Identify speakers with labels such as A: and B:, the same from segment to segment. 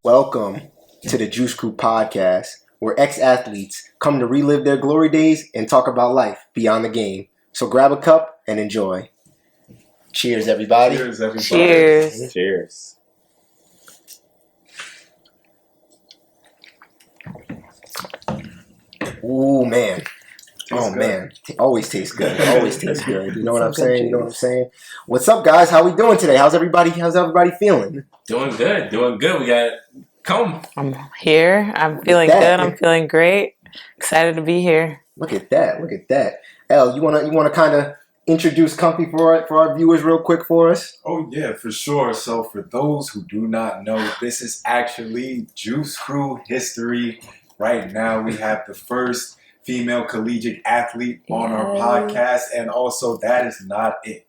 A: Welcome to the Juice Crew podcast, where ex-athletes come to relive their glory days and talk about life beyond the game. So grab a cup and enjoy. Cheers, everybody.
B: Cheers, everybody.
C: Cheers.
B: Cheers.
A: Ooh, man.
B: Tastes good.
A: Man. Always tastes good. Always tastes good. You know what I'm
C: Some good
A: saying? You know what I'm saying? What's up, guys? How we doing today? How's everybody feeling?
D: Doing good. We got Comb.
C: I'm here. I'm feeling
A: that.
C: good. I'm feeling great. Excited to be here.
A: Look at that. Elle, you wanna kind of introduce Comfy for our viewers real quick for us?
B: Oh, yeah, for sure. So for those who do not know, this is actually Juice Crew history. Right now, we have the first female collegiate athlete on our podcast. And also, that is not it.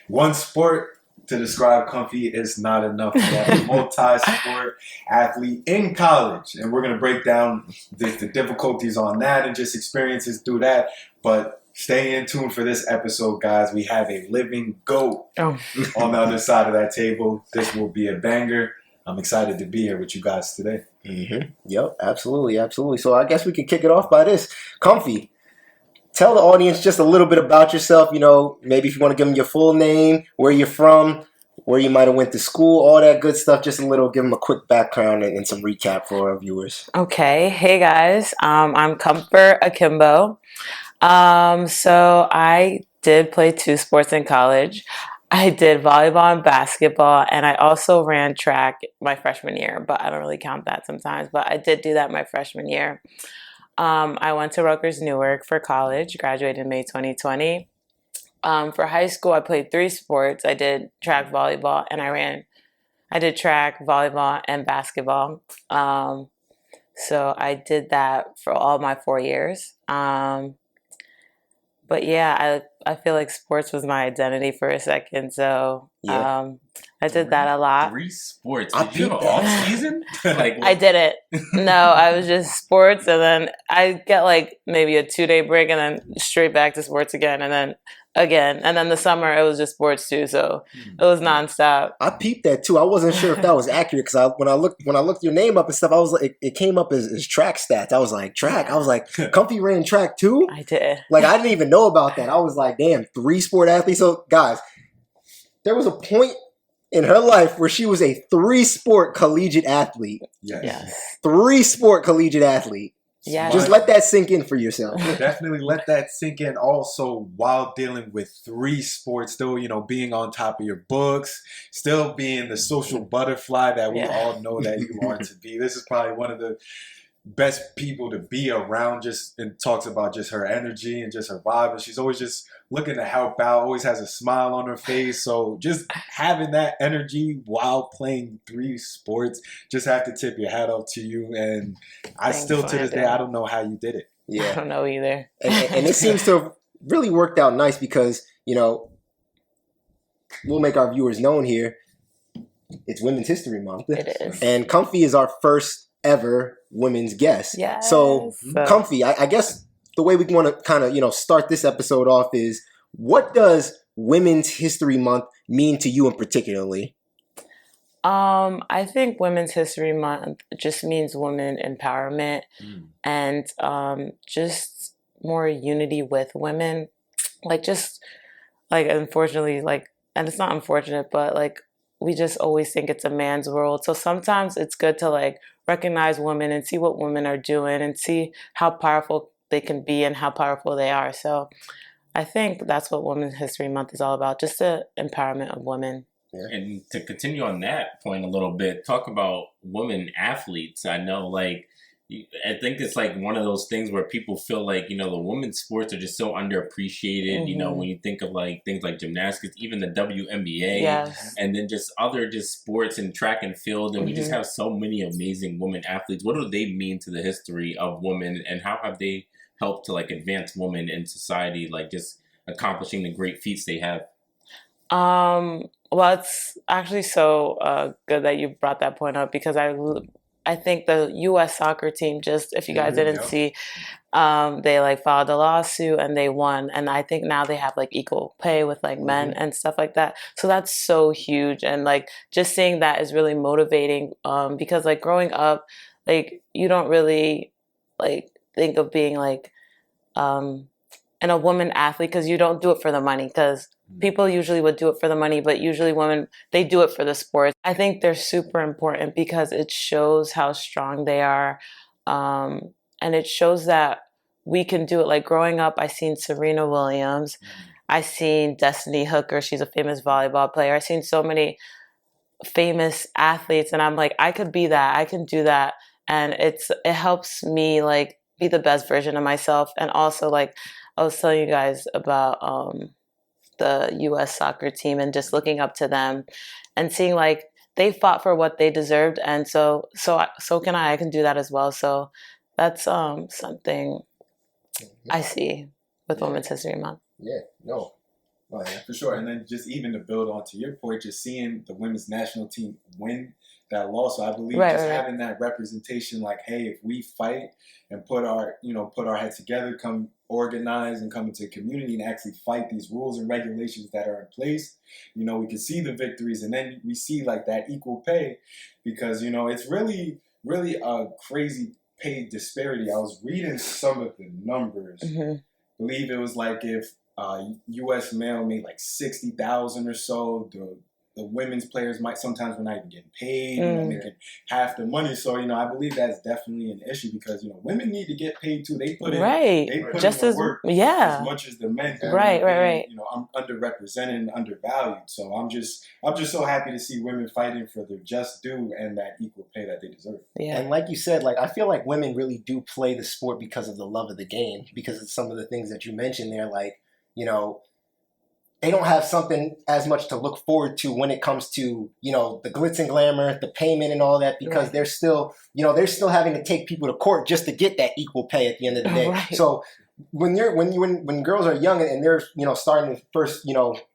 B: One sport to describe Comfy is not enough. We have a multi-sport athlete in college. And we're going to break down the difficulties on that and just experiences through that. But stay in tune for this episode, guys. We have a living GOAT on the other side of that table. This will be a banger. I'm excited to be here with you guys today.
A: Mm-hmm. Yep, absolutely. So I guess we can kick it off by this. Comfy, tell the audience just a little bit about yourself. You know, maybe if you want to give them your full name, where you're from, where you might have went to school, all that good stuff. Just give them a quick background and some recap for our viewers.
C: Okay. Hey, guys. I'm Comfort Akinbo. So I did play 2 sports in college. I did volleyball and basketball, and I also ran track my freshman year, but I don't really count that sometimes. But I did do that my freshman year. I went to Rutgers-Newark for college, graduated in May 2020. For high school, I played 3 sports. I did track, volleyball, and I did track, volleyball, and basketball. So I did that for all my 4 years. But yeah, I feel like sports was my identity for a second. So I did that a lot.
D: 3 sports. Did you have an off season?
C: I didn't. No, I was just sports, and then I get like maybe a 2-day break, and then straight back to sports again, and then again, and then the summer it was just sports too. So it was nonstop.
A: I peeped that too. I wasn't sure if that was accurate because when I looked your name up and stuff, I was like, it came up as track stats. I was like, track. I was like, Comfy ran track too.
C: I did.
A: Like I didn't even know about that. I was like, damn, 3 sport athlete. So guys, there was a point in her life where she was a 3 sport collegiate athlete.
B: Yes.
A: 3 sport collegiate athlete.
C: Yeah.
A: Just let that sink in for yourself.
B: Definitely let that sink in. Also, while dealing with 3 sports, still, being on top of your books, still being the social butterfly that we all know that you are to be. This is probably one of the best people to be around, and talks about just her energy and just her vibe. And she's always just looking to help out, always has a smile on her face. So just having that energy while playing 3 sports, just have to tip your hat off to you. And I still, to this day, I don't know how you did it.
A: Yeah.
C: I don't know either.
A: And it seems to have really worked out nice because, we'll make our viewers known here. It's Women's History Month.
C: It is.
A: And Comfy is our first ever women's guest.
C: Yes.
A: So Comfy, I guess the way we want to kind of, start this episode off is, what does Women's History Month mean to you in particularly?
C: I think Women's History Month just means women empowerment and just more unity with women. Unfortunately, and it's not unfortunate, but we just always think it's a man's world. So sometimes it's good to recognize women and see what women are doing and see how powerful they can be and how powerful they are. So I think that's what Women's History Month is all about, just the empowerment of women.
D: Yeah. And to continue on that point a little bit, talk about women athletes. I know, I think it's one of those things where people feel the women's sports are just so underappreciated.
C: Mm-hmm.
D: When you think of things like gymnastics, even the WNBA, and then just other sports and track and field, and we just have so many amazing women athletes. What do they mean to the history of women, and how have they helped to advance women in society, just accomplishing the great feats they have?
C: Well, it's actually so good that you brought that point up because I think the U.S. soccer team, just if you guys didn't
B: Yep.
C: see, they like filed a lawsuit and they won. And I think now they have like equal pay with like men and stuff like that. So that's so huge. And like just seeing that is really motivating, because like growing up, like you don't really like think of being like and a woman athlete because you don't do it for the money, because people usually would do it for the money, but usually women, they do it for the sport. I think they're super important because it shows how strong they are, and it shows that we can do it. Like growing up, I seen Serena Williams, I seen Destiny Hooker, she's a famous volleyball player, I seen so many famous athletes, and I'm like, I could be that, I can do that. And it helps me like be the best version of myself. And also, like I was telling you guys about the U.S. soccer team and just looking up to them and seeing like they fought for what they deserved, and so can I can do that as well. So that's something I see with Women's History Month.
A: Yeah, no.
B: Oh, yeah, for sure. And then just even to build on to your point, just seeing the women's national team win that loss. So I believe having that representation, like, hey, if we fight and put our heads together, come organize and come into a community and actually fight these rules and regulations that are in place, we can see the victories, and then we see like that equal pay, because it's really, really a crazy pay disparity. I was reading some of the numbers. I believe it was like if U.S. male made like 60,000 or so, the women's players might sometimes were not even getting paid, making half the money. So I believe that's definitely an issue, because women need to get paid too. They put in they put just in the work as much as the men do.
C: Right.
B: I'm underrepresented and undervalued. So I'm just so happy to see women fighting for their just due and that equal pay that they deserve.
C: Yeah.
A: And like you said, like I feel like women really do play the sport because of the love of the game, because of some of the things that you mentioned there, like they don't have something as much to look forward to when it comes to, the glitz and glamour, the payment and all that, because they're still, they're still having to take people to court just to get that equal pay at the end of the day. Right. So when girls are young and they're, starting to first,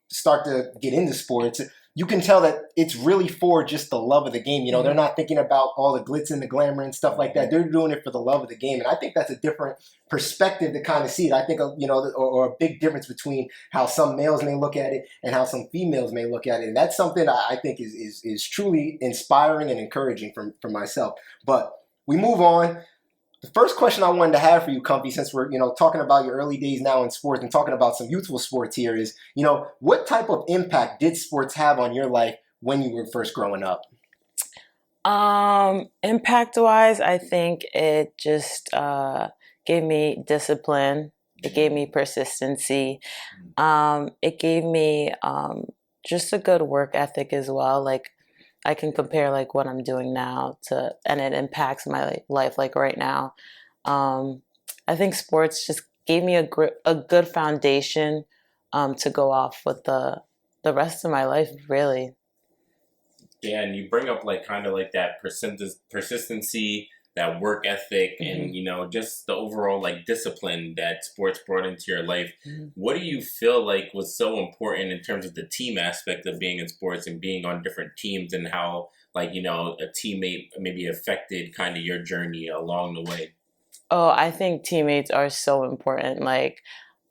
A: start to get into sports, you can tell that it's really for just the love of the game. They're not thinking about all the glitz and the glamour and stuff like that. They're doing it for the love of the game. And I think that's a different perspective to kind of see it. I think, or a big difference between how some males may look at it and how some females may look at it. And that's something I think is truly inspiring and encouraging for myself. But we move on. The first question I wanted to have for you, Comfy, since we're, talking about your early days now in sports and talking about some youthful sports here, is, what type of impact did sports have on your life when you were first growing up?
C: Impact-wise, I think it just gave me discipline. It gave me persistency. It gave me just a good work ethic as well. Like, I can compare like what I'm doing now and it impacts my life like right now. I think sports just gave me a good foundation to go off with the rest of my life, really.
D: Yeah, and you bring up like kind of like that persistency, that work ethic, and just the overall like discipline that sports brought into your life. What do you feel like was so important in terms of the team aspect of being in sports and being on different teams, and how like a teammate maybe affected kind of your journey along the way?
C: Oh, I think teammates are so important, like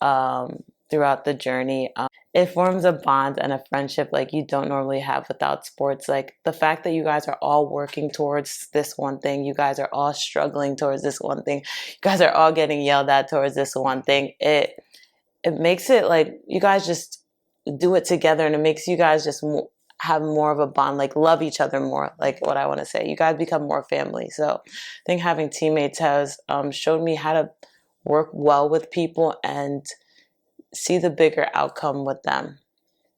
C: throughout the journey. It forms a bond and a friendship like you don't normally have without sports. Like the fact that you guys are all working towards this one thing, you guys are all struggling towards this one thing, you guys are all getting yelled at towards this one thing. It makes it like you guys just do it together, and it makes you guys just have more of a bond, like love each other more, like what I want to say. You guys become more family. So I think having teammates has showed me how to work well with people and see the bigger outcome with them.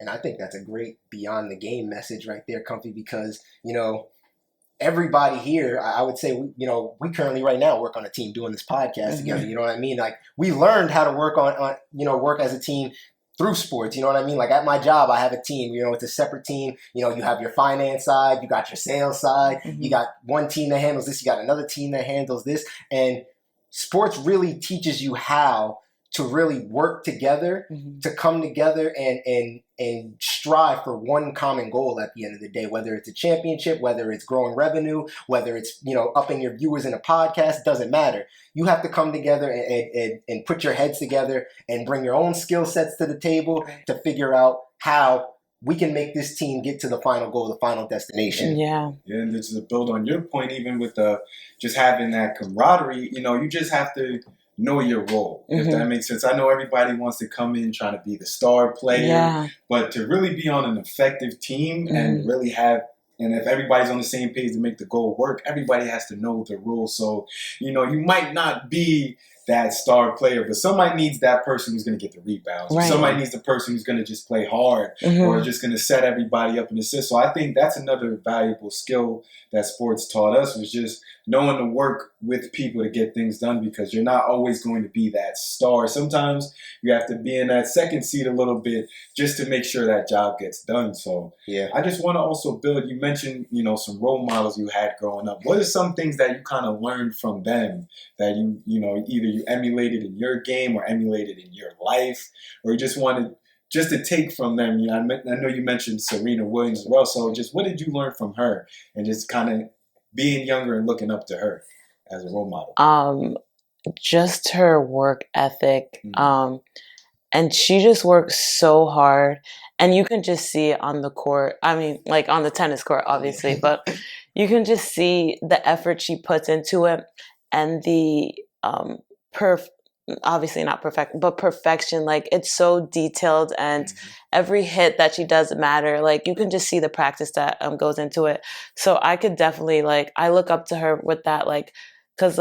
A: And I think that's a great beyond the game message right there, Comfy, because, everybody here, I would say, we currently right now work on a team doing this podcast together. You know what I mean? Like we learned how to work on work as a team through sports. You know what I mean? Like at my job, I have a team, it's a separate team. You have your finance side, you got your sales side, you got one team that handles this, you got another team that handles this. And sports really teaches you how to really work together, to come together and strive for one common goal at the end of the day, whether it's a championship, whether it's growing revenue, whether it's, upping your viewers in a podcast, doesn't matter. You have to come together and put your heads together and bring your own skill sets to the table to figure out how we can make this team get to the final goal, the final destination.
C: Yeah.
B: And just to build on your point, even with just having that camaraderie, you just have to know your role, if that makes sense. I know everybody wants to come in trying to be the star player, but to really be on an effective team and really and if everybody's on the same page to make the goal work, everybody has to know the rules. So, you might not be that star player, but somebody needs that person who's going to get the rebounds. Right. Somebody needs the person who's going to just play hard or just going to set everybody up and assist. So I think that's another valuable skill that sports taught us, was just knowing to work with people to get things done, because you're not always going to be that star. Sometimes you have to be in that second seat a little bit just to make sure that job gets done. So I just want to also build, you mentioned, some role models you had growing up. What are some things that you kind of learned from them that either you emulated in your game or emulated in your life, or you just wanted just to take from them? I know you mentioned Serena Williams as well. So just what did you learn from her, and just kind of being younger and looking up to her as a role model?
C: Just her work ethic. And she just works so hard, and you can just see it on the court. I mean, like on the tennis court, obviously, but you can just see the effort she puts into it, and the obviously not perfect, but perfection. Like, it's so detailed, and every hit that she does matter. Like, you can just see the practice that goes into it. So I could definitely, I look up to her with that, because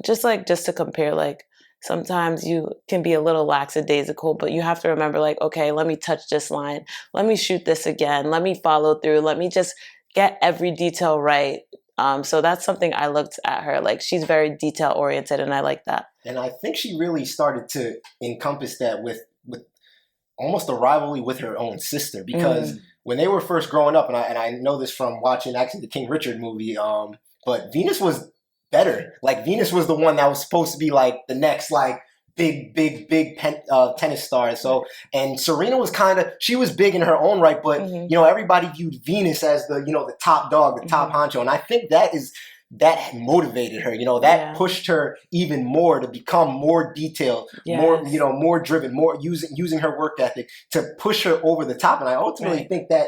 C: just to compare, sometimes you can be a little lackadaisical, but you have to remember, okay, let me touch this line, let me shoot this again, let me follow through, let me just get every detail right. So that's something I looked at her. She's very detail oriented, and I like that.
A: And I think she really started to encompass that with almost a rivalry with her own sister, because when they were first growing up, and I know this from watching actually the King Richard movie, but Venus was better. Venus was the one that was supposed to be the next big tennis star. So, and Serena was she was big in her own right, but everybody viewed Venus as the top dog, the top honcho, and I think that motivated her. That pushed her even more to become more detailed, more driven, more using her work ethic to push her over the top. And I ultimately think that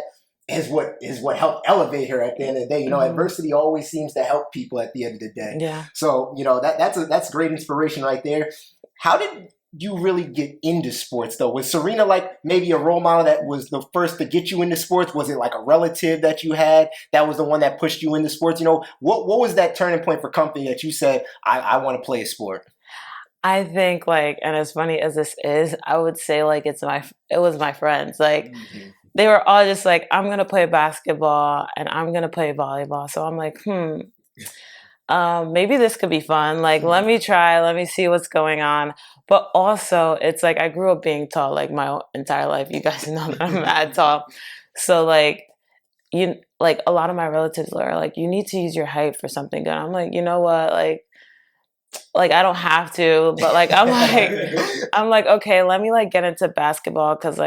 A: is what helped elevate her at the end of the day. Adversity always seems to help people at the end of the day.
C: Yeah.
A: So, that's great inspiration right there. How did you really get into sports, though? Was Serena maybe a role model that was the first to get you into sports? Was it a relative that you had that was the one that pushed you into sports? What was that turning point for Comfy that you said, I want to play a sport?
C: I think and as funny as this is, I would say it was my friends. They were all just I'm going to play basketball and I'm going to play volleyball. So I'm maybe this could be fun. Let me try, let me see what's going on. But also it's I grew up being tall, my entire life. You guys know that I'm mad tall. So a lot of my relatives are you need to use your height for something good. I'm you know what? I don't have to, but I'm okay, let me get into basketball, because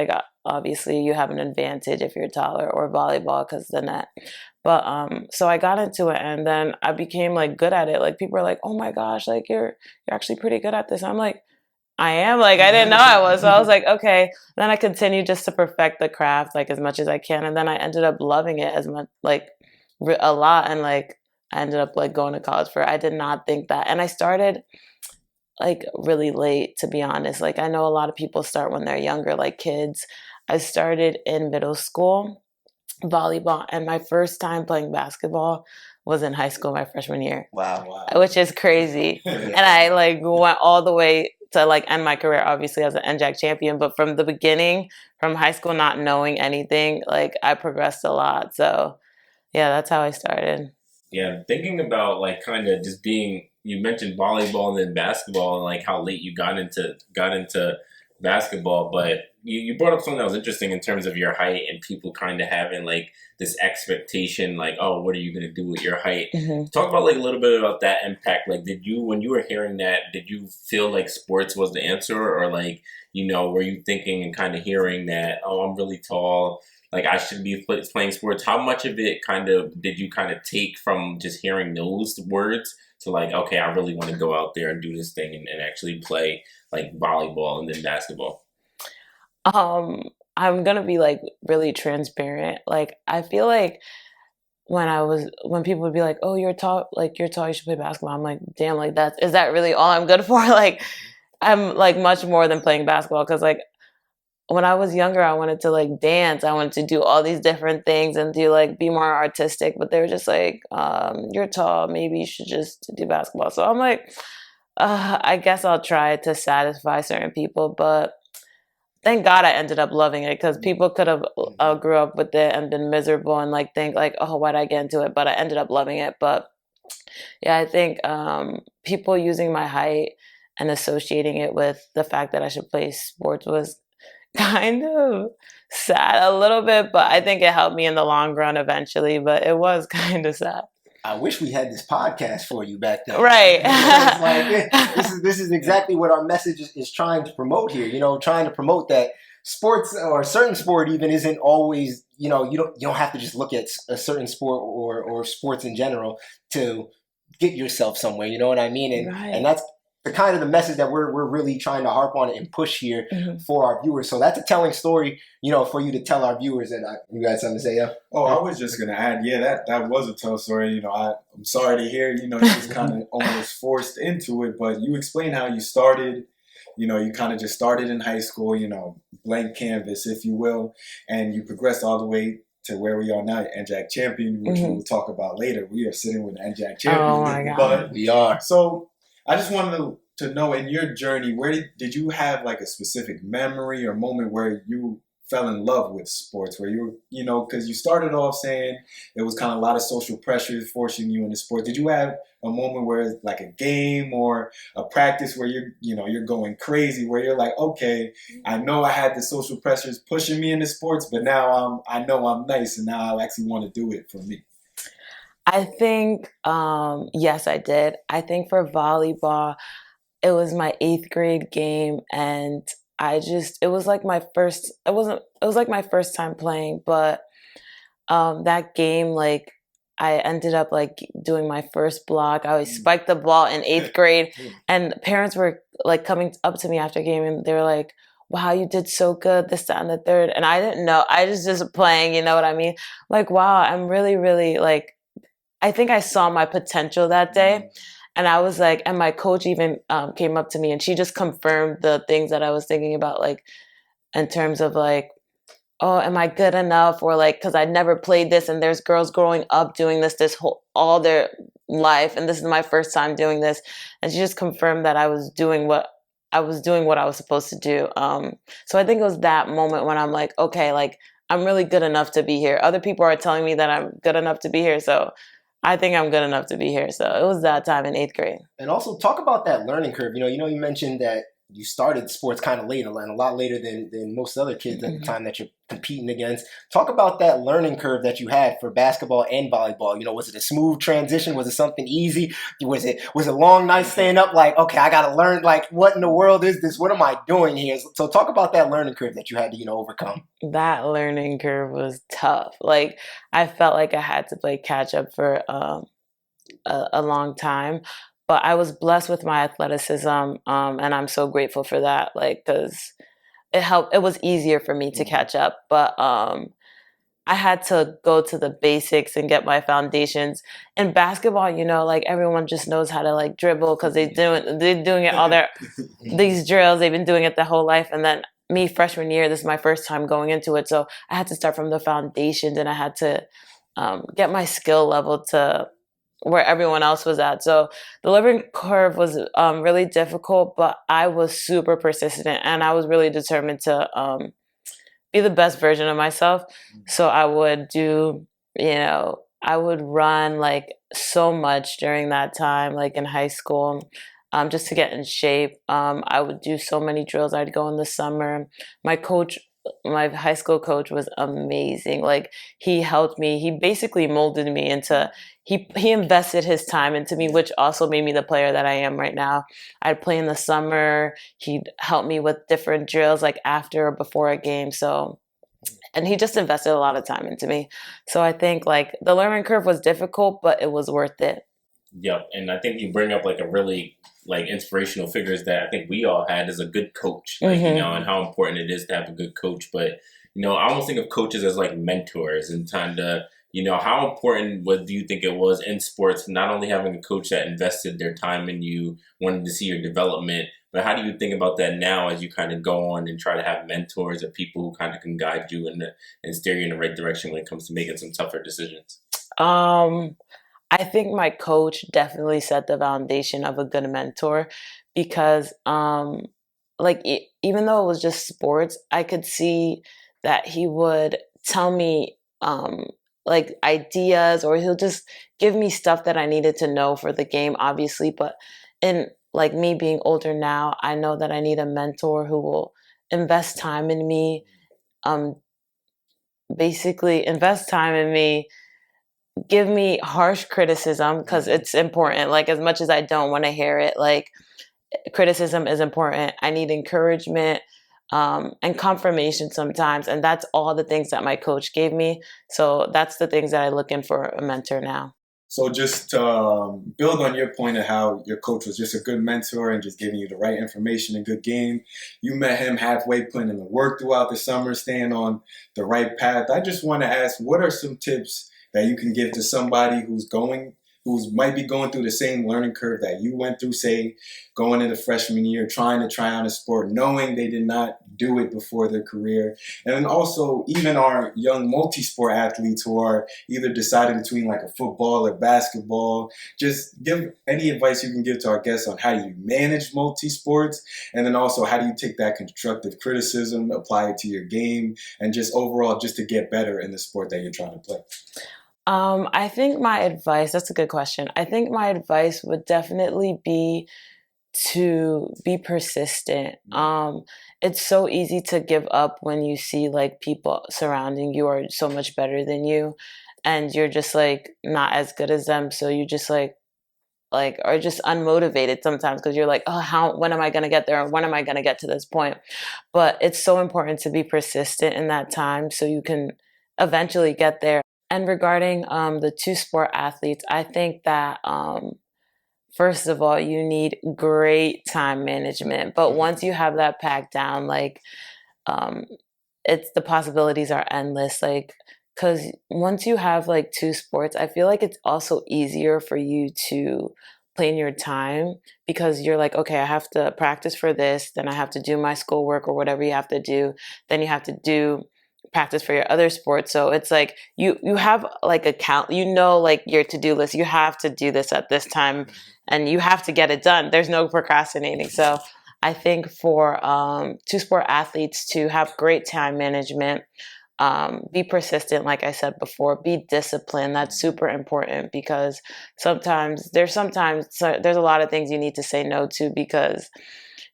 C: obviously you have an advantage if you're taller, or volleyball because the net. But so I got into it, and then I became good at it. People are oh my gosh, you're actually pretty good at this. I'm I am, I didn't know I was. So I was okay. Then I continued just to perfect the craft as much as I can, and then I ended up loving it as much a lot, and I ended up going to college for it. I did not think that. And I started really late, to be honest. I know a lot of people start when they're younger, kids. I started in middle school, volleyball, and my first time playing basketball was in high school, my freshman year.
A: Wow.
C: Which is crazy. And I went all the way to end my career, obviously, as an NJAC champion. But from the beginning, from high school, not knowing anything, I progressed a lot. So yeah, that's how I started.
D: Yeah, thinking about kind of just being, you mentioned volleyball and then basketball, and how late you got into basketball, but you brought up something that was interesting in terms of your height and people kind of having like this expectation, like, oh, what are you going to do with your height? Talk about like a little bit about that impact. Like, did you, when you were hearing that, did you feel like sports was the answer, or like, were you thinking and kind of hearing that, oh, I'm really tall, like I should be playing sports? How much of it kind of did you kind of take from just hearing those words to like, okay, I really want to go out there and do this thing and actually play like volleyball and then basketball?
C: I'm gonna be like really transparent. Like I feel like when people would be like, "Oh, you're tall, you should play basketball." I'm like, "Damn, like is that really all I'm good for?" Like I'm like much more than playing basketball, because like when I was younger, I wanted to like dance. I wanted to do all these different things and do like be more artistic, but they were just like, "You're tall, maybe you should just do basketball." So I'm like, I guess I'll try to satisfy certain people, but thank God I ended up loving it, because people could have grew up with it and been miserable and like think like, oh, why'd I get into it? But I ended up loving it. But yeah, I think people using my height and associating it with the fact that I should play sports was kind of sad a little bit, but I think it helped me in the long run eventually. But it was kind of sad.
A: I wish we had this podcast for you back then.
C: Right.
A: It's like, this is exactly what our message is trying to promote here. Trying to promote that sports, or a certain sport even, isn't always, you don't have to just look at a certain sport or sports in general to get yourself somewhere. You know what I mean? And that's the kind of the message that we're really trying to harp on and push here for our viewers. So that's a telling story, for you to tell our viewers. And you got something to say, yeah?
B: Oh, I was just gonna add, that was a tough story. I'm sorry to hear, you was kind of almost forced into it, but you explained how you started. You kind of just started in high school, blank canvas, if you will, and you progressed all the way to where we are now, NJAC champion, which we will talk about later. We are sitting with NJAC champion.
C: Oh my God.
B: But
A: we are.
B: So I just wanted to know, in your journey, where did you have like a specific memory or moment where you fell in love with sports, where because you started off saying it was kind of a lot of social pressures forcing you into sports. Did you have a moment where it's like a game or a practice where you're going crazy, where you're like, okay, I know I had the social pressures pushing me into sports, but now I know I'm nice, and now I actually want to do it for me?
C: I think, yes, I did. I think for volleyball, it was my 8th grade game, and it was like my first time playing, but that game, like, I ended up like doing my first block. I always spiked the ball in 8th grade, and parents were like coming up to me after a game, and they were like, wow, you did so good, this, that, and the third. And I didn't know. I was just playing, you know what I mean? Like, wow, I'm really, really like, I think I saw my potential that day. And I was like, and my coach even came up to me, and she just confirmed the things that I was thinking about, like in terms of like, oh, am I good enough? Or like, because I'd never played this, and there's girls growing up doing this all their life, and this is my first time doing this. And she just confirmed that I was doing what I was supposed to do. So I think it was that moment when I'm like, okay, like I'm really good enough to be here. Other people are telling me that I'm good enough to be here, so I think I'm good enough to be here. So it was that time in 8th grade.
A: And also talk about that learning curve. You mentioned that you started sports kind of late, and a lot later than most other kids at the time that you're competing against. Talk about that learning curve that you had for basketball and volleyball. Was it a smooth transition? Was it something easy? Was it long nights staying up like, okay, I got to learn, like, what in the world is this? What am I doing here? So talk about that learning curve that you had to, overcome.
C: That learning curve was tough. Like, I felt like I had to play catch up for a long time. But I was blessed with my athleticism, and I'm so grateful for that, like, because it helped. It was easier for me to catch up. But I had to go to the basics and get my foundations. In basketball, like everyone just knows how to like dribble because they're doing it all these drills. They've been doing it their whole life. And then me, freshman year, this is my first time going into it, so I had to start from the foundations, and I had to get my skill level to where everyone else was at. So the learning curve was really difficult, but I was super persistent, and I was really determined to be the best version of myself. So I would I would run like so much during that time, like in high school. just to get in shape. I would do so many drills. I'd go in the summer. My high school coach was amazing. Like, he helped me. He basically molded me into, he invested his time into me, which also made me the player that I am right now. I'd play in the summer. He'd help me with different drills, like after or before a game. So, and he just invested a lot of time into me. So I think like the learning curve was difficult, but it was worth it.
D: Yep, and I think you bring up like a really like inspirational figures that I think we all had as a good coach, like, you know, and how important it is to have a good coach. But, you know, I almost think of coaches as like mentors, and kind of, you know, how important do you think it was in sports, not only having a coach that invested their time in you, wanted to see your development, but how do you think about that now as you kind of go on and try to have mentors or people who kind of can guide you and steer you in the right direction when it comes to making some tougher decisions?
C: I think my coach definitely set the foundation of a good mentor, because even though it was just sports, I could see that he would tell me like ideas, or he'll just give me stuff that I needed to know for the game, obviously. But in like me being older now, I know that I need a mentor who will invest time in me, basically invest time in me, give me harsh criticism, because it's important. Like, as much as I don't want to hear it, like, criticism is important. I need encouragement, and confirmation sometimes. And that's all the things that my coach gave me. So that's the things that I look in for a mentor now.
E: So just to build on your point of how your coach was just a good mentor and just giving you the right information and good game, you met him halfway, putting in the work throughout the summer, staying on the right path. I just want to ask, what are some tips that you can give to somebody who might be going through the same learning curve that you went through, say, going into freshman year, trying to try on a sport, knowing they did not do it before their career? And then also even our young multi-sport athletes who are either deciding between like a football or basketball. Just give any advice you can give to our guests on how you manage multi-sports, and then also how do you take that constructive criticism, apply it to your game, and just overall just to get better in the sport that you're trying to play.
C: I think my advice, that's a good question. I think my advice would definitely be to be persistent. It's so easy to give up when you see like people surrounding you are so much better than you, and you're just like not as good as them. So you just like are just unmotivated sometimes, because you're like, oh, when am I going to get there? Or when am I going to get to this point? But it's so important to be persistent in that time so you can eventually get there. And regarding the two-sport athletes, I think that first of all, you need great time management. But once you have that packed down, like it's the possibilities are endless. Like, because once you have like two sports, I feel like it's also easier for you to plan your time, because you're like, okay, I have to practice for this, then I have to do my schoolwork or whatever you have to do, then you have to do practice for your other sports. So it's like you have like a count, like your to-do list, you have to do this at this time and you have to get it done. There's no procrastinating. So I think for two-sport athletes to have great time management, be persistent, like I said before, be disciplined. That's super important, because there's a lot of things you need to say no to, because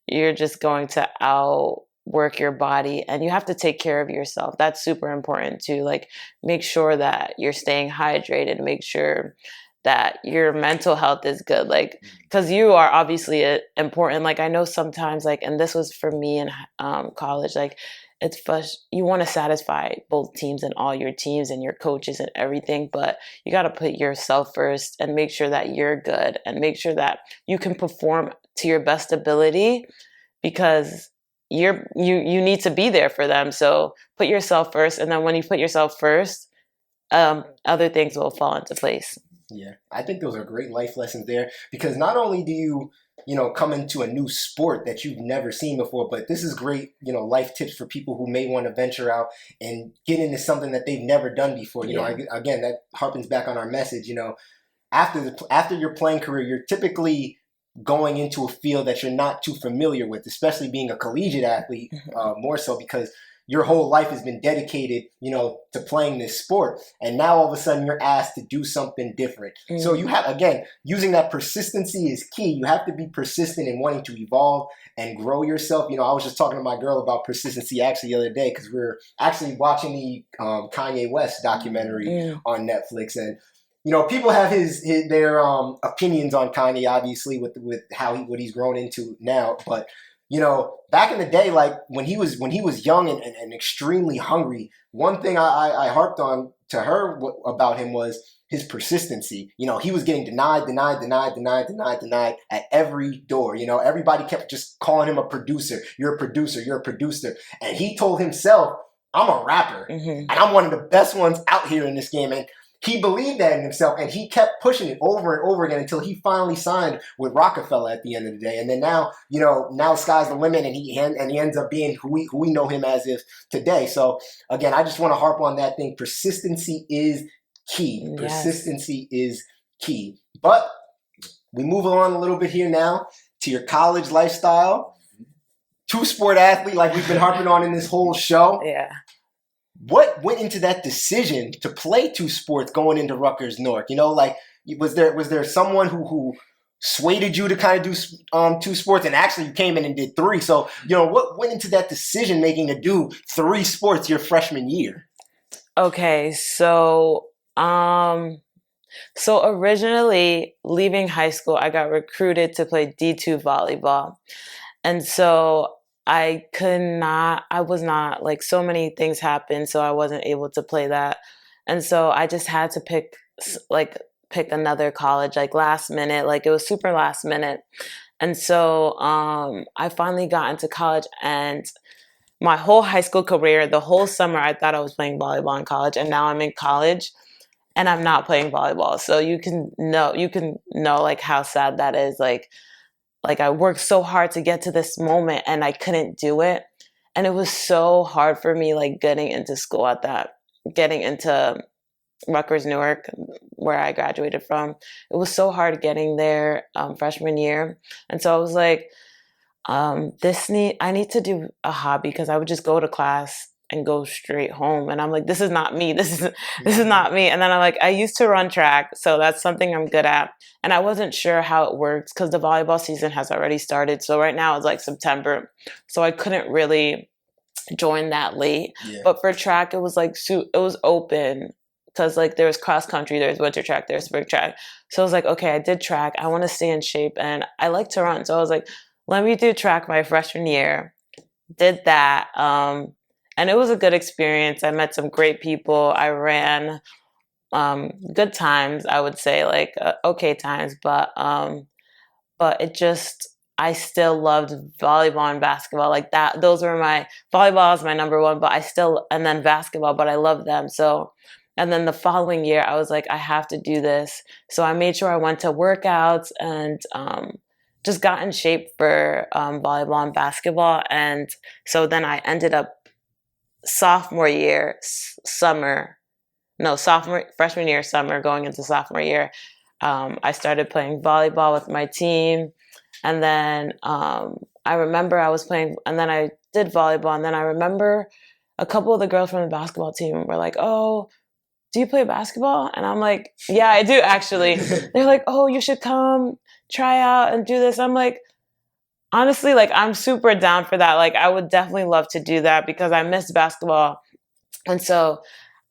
C: you're just going to outwork your body, and you have to take care of yourself. That's super important too. Like, make sure that you're staying hydrated, make sure that your mental health is good, like, because you are obviously important. Like, I know sometimes, like, and this was for me in college, like, you want to satisfy both teams and all your teams and your coaches and everything, but you got to put yourself first and make sure that you're good and make sure that you can perform to your best ability, because you need to be there for them. So put yourself first, and then when you put yourself first, other things will fall into place.
A: Yeah, I think those are great life lessons there, because not only do you come into a new sport that you've never seen before, but this is great, life tips for people who may want to venture out and get into something that they've never done before. Again, that harpens back on our message. After your playing career, you're typically going into a field that you're not too familiar with, especially being a collegiate athlete, more so because your whole life has been dedicated, to playing this sport. And now all of a sudden you're asked to do something different. So you have, again, using that persistency is key. You have to be persistent in wanting to evolve and grow yourself. I was just talking to my girl about persistency actually the other day because we were actually watching the Kanye West documentary on Netflix. And people have their opinions on Kanye, obviously, with what he's grown into now. But back in the day, like when he was young and extremely hungry, one thing I harped on to her about him was his persistency. He was getting denied at every door. Everybody kept just calling him a producer. You're a producer. You're a producer. And he told himself, I'm a rapper, and I'm one of the best ones out here in this game. And he believed that in himself, and he kept pushing it over and over again until he finally signed with Rockefeller at the end of the day. And then now sky's the limit, and he ends up being who we know him as is today. So again, I just want to harp on that thing. Persistency is key. Yes. Persistency is key. But we move on a little bit here now to your college lifestyle. Two-sport athlete, like we've been harping on in this whole show.
C: Yeah.
A: What went into that decision to play two sports going into Rutgers-Newark? Was there someone who swayed you to kind of do two sports, and actually you came in and did three? So, what went into that decision making to do three sports your freshman year?
C: Okay, so originally leaving high school, I got recruited to play D2 volleyball. And so I was not, like, so many things happened, so I wasn't able to play that. And so I just had to pick another college, like last minute, like it was super last minute. And so I finally got into college, and my whole high school career, the whole summer, I thought I was playing volleyball in college, and now I'm in college and I'm not playing volleyball. So you can know like how sad that is. Like I worked so hard to get to this moment and I couldn't do it. And it was so hard for me, like getting into Rutgers-Newark, where I graduated from. It was so hard getting there freshman year. And so I was like, I need to do a hobby, because I would just go to class and go straight home. And I'm like, this is not me. This is not me. And then I'm like, I used to run track, so that's something I'm good at. And I wasn't sure how it works because the volleyball season has already started. So right now it's like September. So I couldn't really join that late. Yeah. But for track, it was like, it was open, because like there was cross country, there's winter track, there's spring track. So I was like, okay, I did track. I want to stay in shape and I like to run. So I was like, let me do track my freshman year. Did that. And it was a good experience. I met some great people. I ran good times, I would say, like okay times, but it just, I still loved volleyball and basketball like that. Those were volleyball is my number one, and then basketball, but I love them. So, and then the following year I was like, I have to do this. So I made sure I went to workouts and just got in shape for volleyball and basketball. And so then I ended up freshman year, summer, going into sophomore year, I started playing volleyball with my team. And then I remember I was playing, and then I did volleyball. And then I remember a couple of the girls from the basketball team were like, oh, do you play basketball? And I'm like, yeah, I do actually. They're like, oh, you should come try out and do this. I'm like, honestly, like, I'm super down for that. Like, I would definitely love to do that because I missed basketball. And so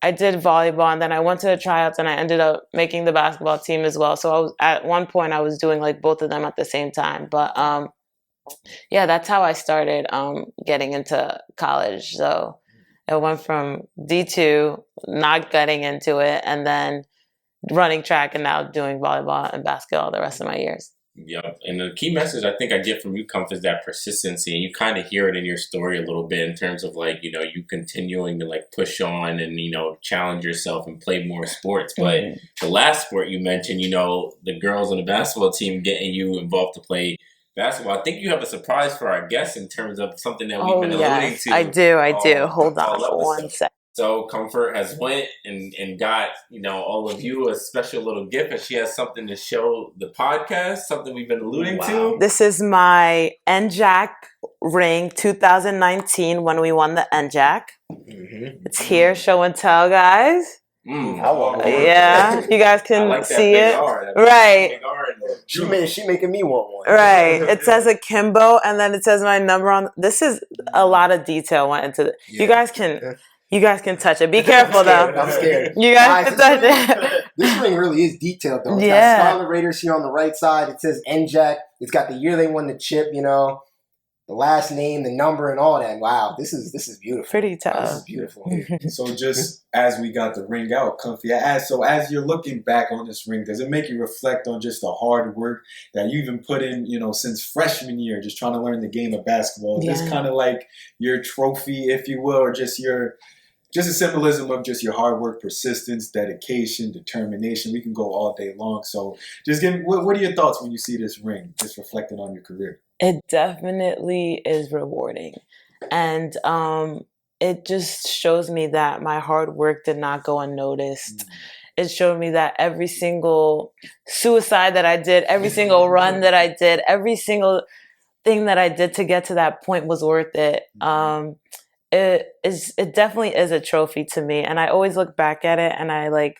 C: I did volleyball, and then I went to the tryouts, and I ended up making the basketball team as well. So at one point I was doing like both of them at the same time. But yeah, that's how I started getting into college. So it went from D2, not getting into it, and then running track, and now doing volleyball and basketball the rest of my years.
D: Yeah, and the key message I think I get from you, Comfort, is that persistency, and you kind of hear it in your story a little bit in terms of like, you continuing to like push on and, challenge yourself and play more sports. But the last sport you mentioned, the girls on the basketball team getting you involved to play basketball. I think you have a surprise for our guests in terms of something that we've been alluding to.
C: I do. Hold on one second.
D: So Comfort has went and got, all of you a special little gift, and she has something to show the podcast, something we've been alluding to.
C: This is my NJAC ring 2019 when we won the NJAC. Mm-hmm. It's here, show and tell, guys. Yeah, you guys can see it. Right.
A: She making me want one.
C: Right. It says Akinbo, and then it says my number on. This is a lot of detail went into it. Yeah. You guys can touch it. Be careful though.
A: I'm scared.
C: You guys can touch it.
A: This ring really is detailed though. It's got Scarlet Raiders here on the right side. It says NJAC. It's got the year they won the chip. The last name, the number, and all that. Wow, this is beautiful.
C: Pretty tough.
A: This is beautiful.
E: So just as we got the ring out, Comfy, as you're looking back on this ring, does it make you reflect on just the hard work that you've been put in, since freshman year, just trying to learn the game of basketball? Is this kind of like your trophy, if you will, or just a symbolism of just your hard work, persistence, dedication, determination? We can go all day long. So just what are your thoughts when you see this ring, just reflecting on your career?
C: It definitely is rewarding. And it just shows me that my hard work did not go unnoticed. Mm-hmm. It showed me that every single suicide that I did, every single run that I did, every single thing that I did to get to that point was worth it. Mm-hmm. It definitely is a trophy to me. And I always look back at it and I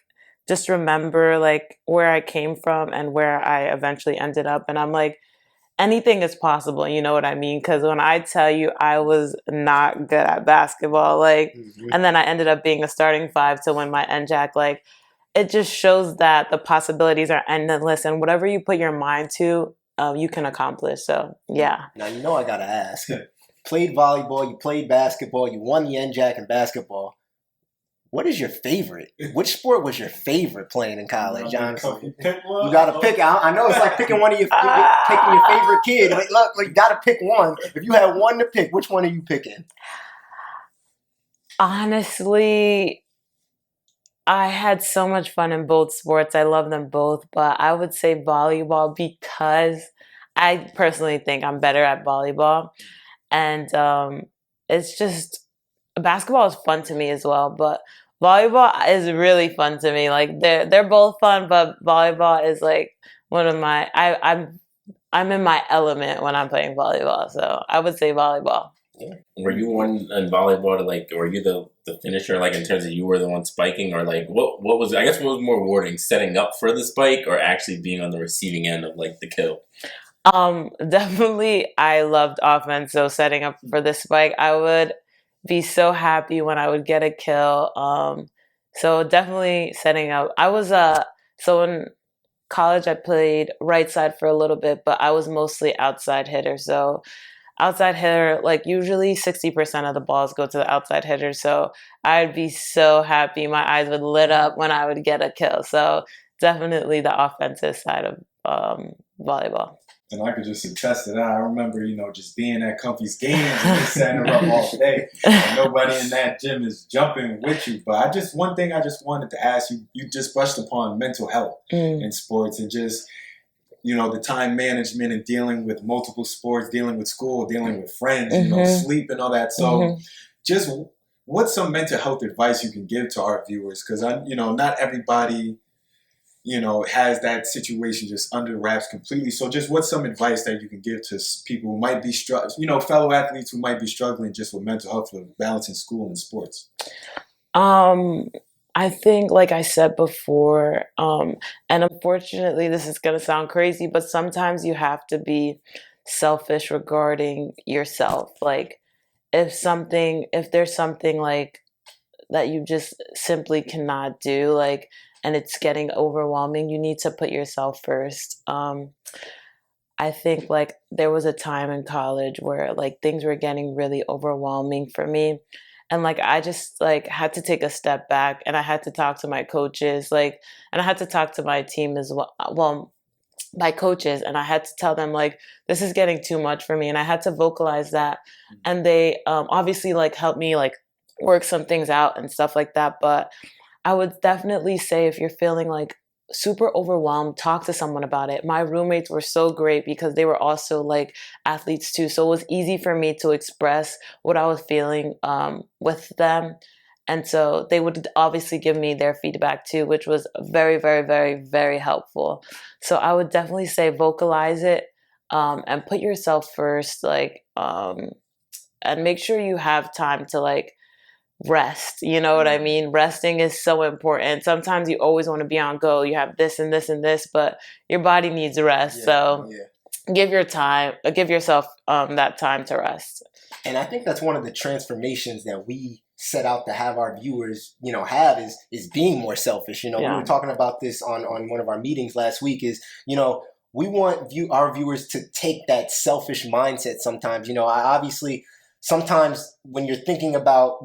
C: just remember where I came from and where I eventually ended up. And I'm like, anything is possible, you know what I mean? Because when I tell you I was not good at basketball, and then I ended up being a starting five to win my NJAC, it just shows that the possibilities are endless, and whatever you put your mind to, you can accomplish. So, yeah.
A: Now, I got to ask. Played volleyball, you played basketball, you won the NJAC in basketball. What is your favorite? Which sport was your favorite playing in college, honestly? You got to pick. I know it's like picking one of picking your favorite kid. Look, you got to pick one. If you had one to pick, which one are you picking?
C: Honestly, I had so much fun in both sports. I love them both, but I would say volleyball because I personally think I'm better at volleyball. And it's just, basketball is fun to me as well, but volleyball is really fun to me. They're both fun, but volleyball is one of my, I'm in my element when I'm playing volleyball. So I would say volleyball.
D: Yeah. Were you one in volleyball were you the finisher, in terms of you were the one spiking, or what was, I guess what was more rewarding, setting up for the spike or actually being on the receiving end of the kill?
C: Definitely I loved offense. So setting up for the spike, I would be so happy when I would get a kill. So definitely setting up. I was so in college I played right side for a little bit, but I was mostly outside hitter. So outside hitter, usually 60% of the balls go to the outside hitter. So I'd be so happy. My eyes would lit up when I would get a kill. So definitely the offensive side of volleyball.
E: And I could just attest to that. I remember, just being at Comfy's games and just setting her up all day. And nobody in that gym is jumping with you. But one thing I just wanted to ask you, you just brushed upon mental health in sports and just, the time management and dealing with multiple sports, dealing with school, dealing with friends, sleep and all that. So just what's some mental health advice you can give to our viewers? Because, not everybody has that situation just under wraps completely. So just what's some advice that you can give to people who might be fellow athletes who might be struggling just with mental health, with balancing school and sports?
C: I think, like I said before, and unfortunately this is going to sound crazy, but sometimes you have to be selfish regarding yourself. If there's something that you just simply cannot do, and it's getting overwhelming, you need to put yourself first. I think there was a time in college where things were getting really overwhelming for me. And I just had to take a step back, and I had to talk to my coaches, and I had to talk to my team as well. Well, my coaches, and I had to tell them this is getting too much for me. And I had to vocalize that. And they obviously helped me work some things out and stuff like that. But I would definitely say if you're feeling super overwhelmed, talk to someone about it. My roommates were so great because they were also athletes too. So it was easy for me to express what I was feeling with them. And so they would obviously give me their feedback too, which was very, very, very, very helpful. So I would definitely say vocalize it, and put yourself first, like, and make sure you have time to like rest. You know what I mean? Resting is so important. Sometimes you always want to be on go. You have this and this and this, but your body needs rest. Give yourself that time to rest.
A: And I think that's one of the transformations that we set out to have our viewers, have is being more selfish. We were talking about this on one of our meetings last week is, we want our viewers to take that selfish mindset sometimes. Obviously, sometimes when you're thinking about,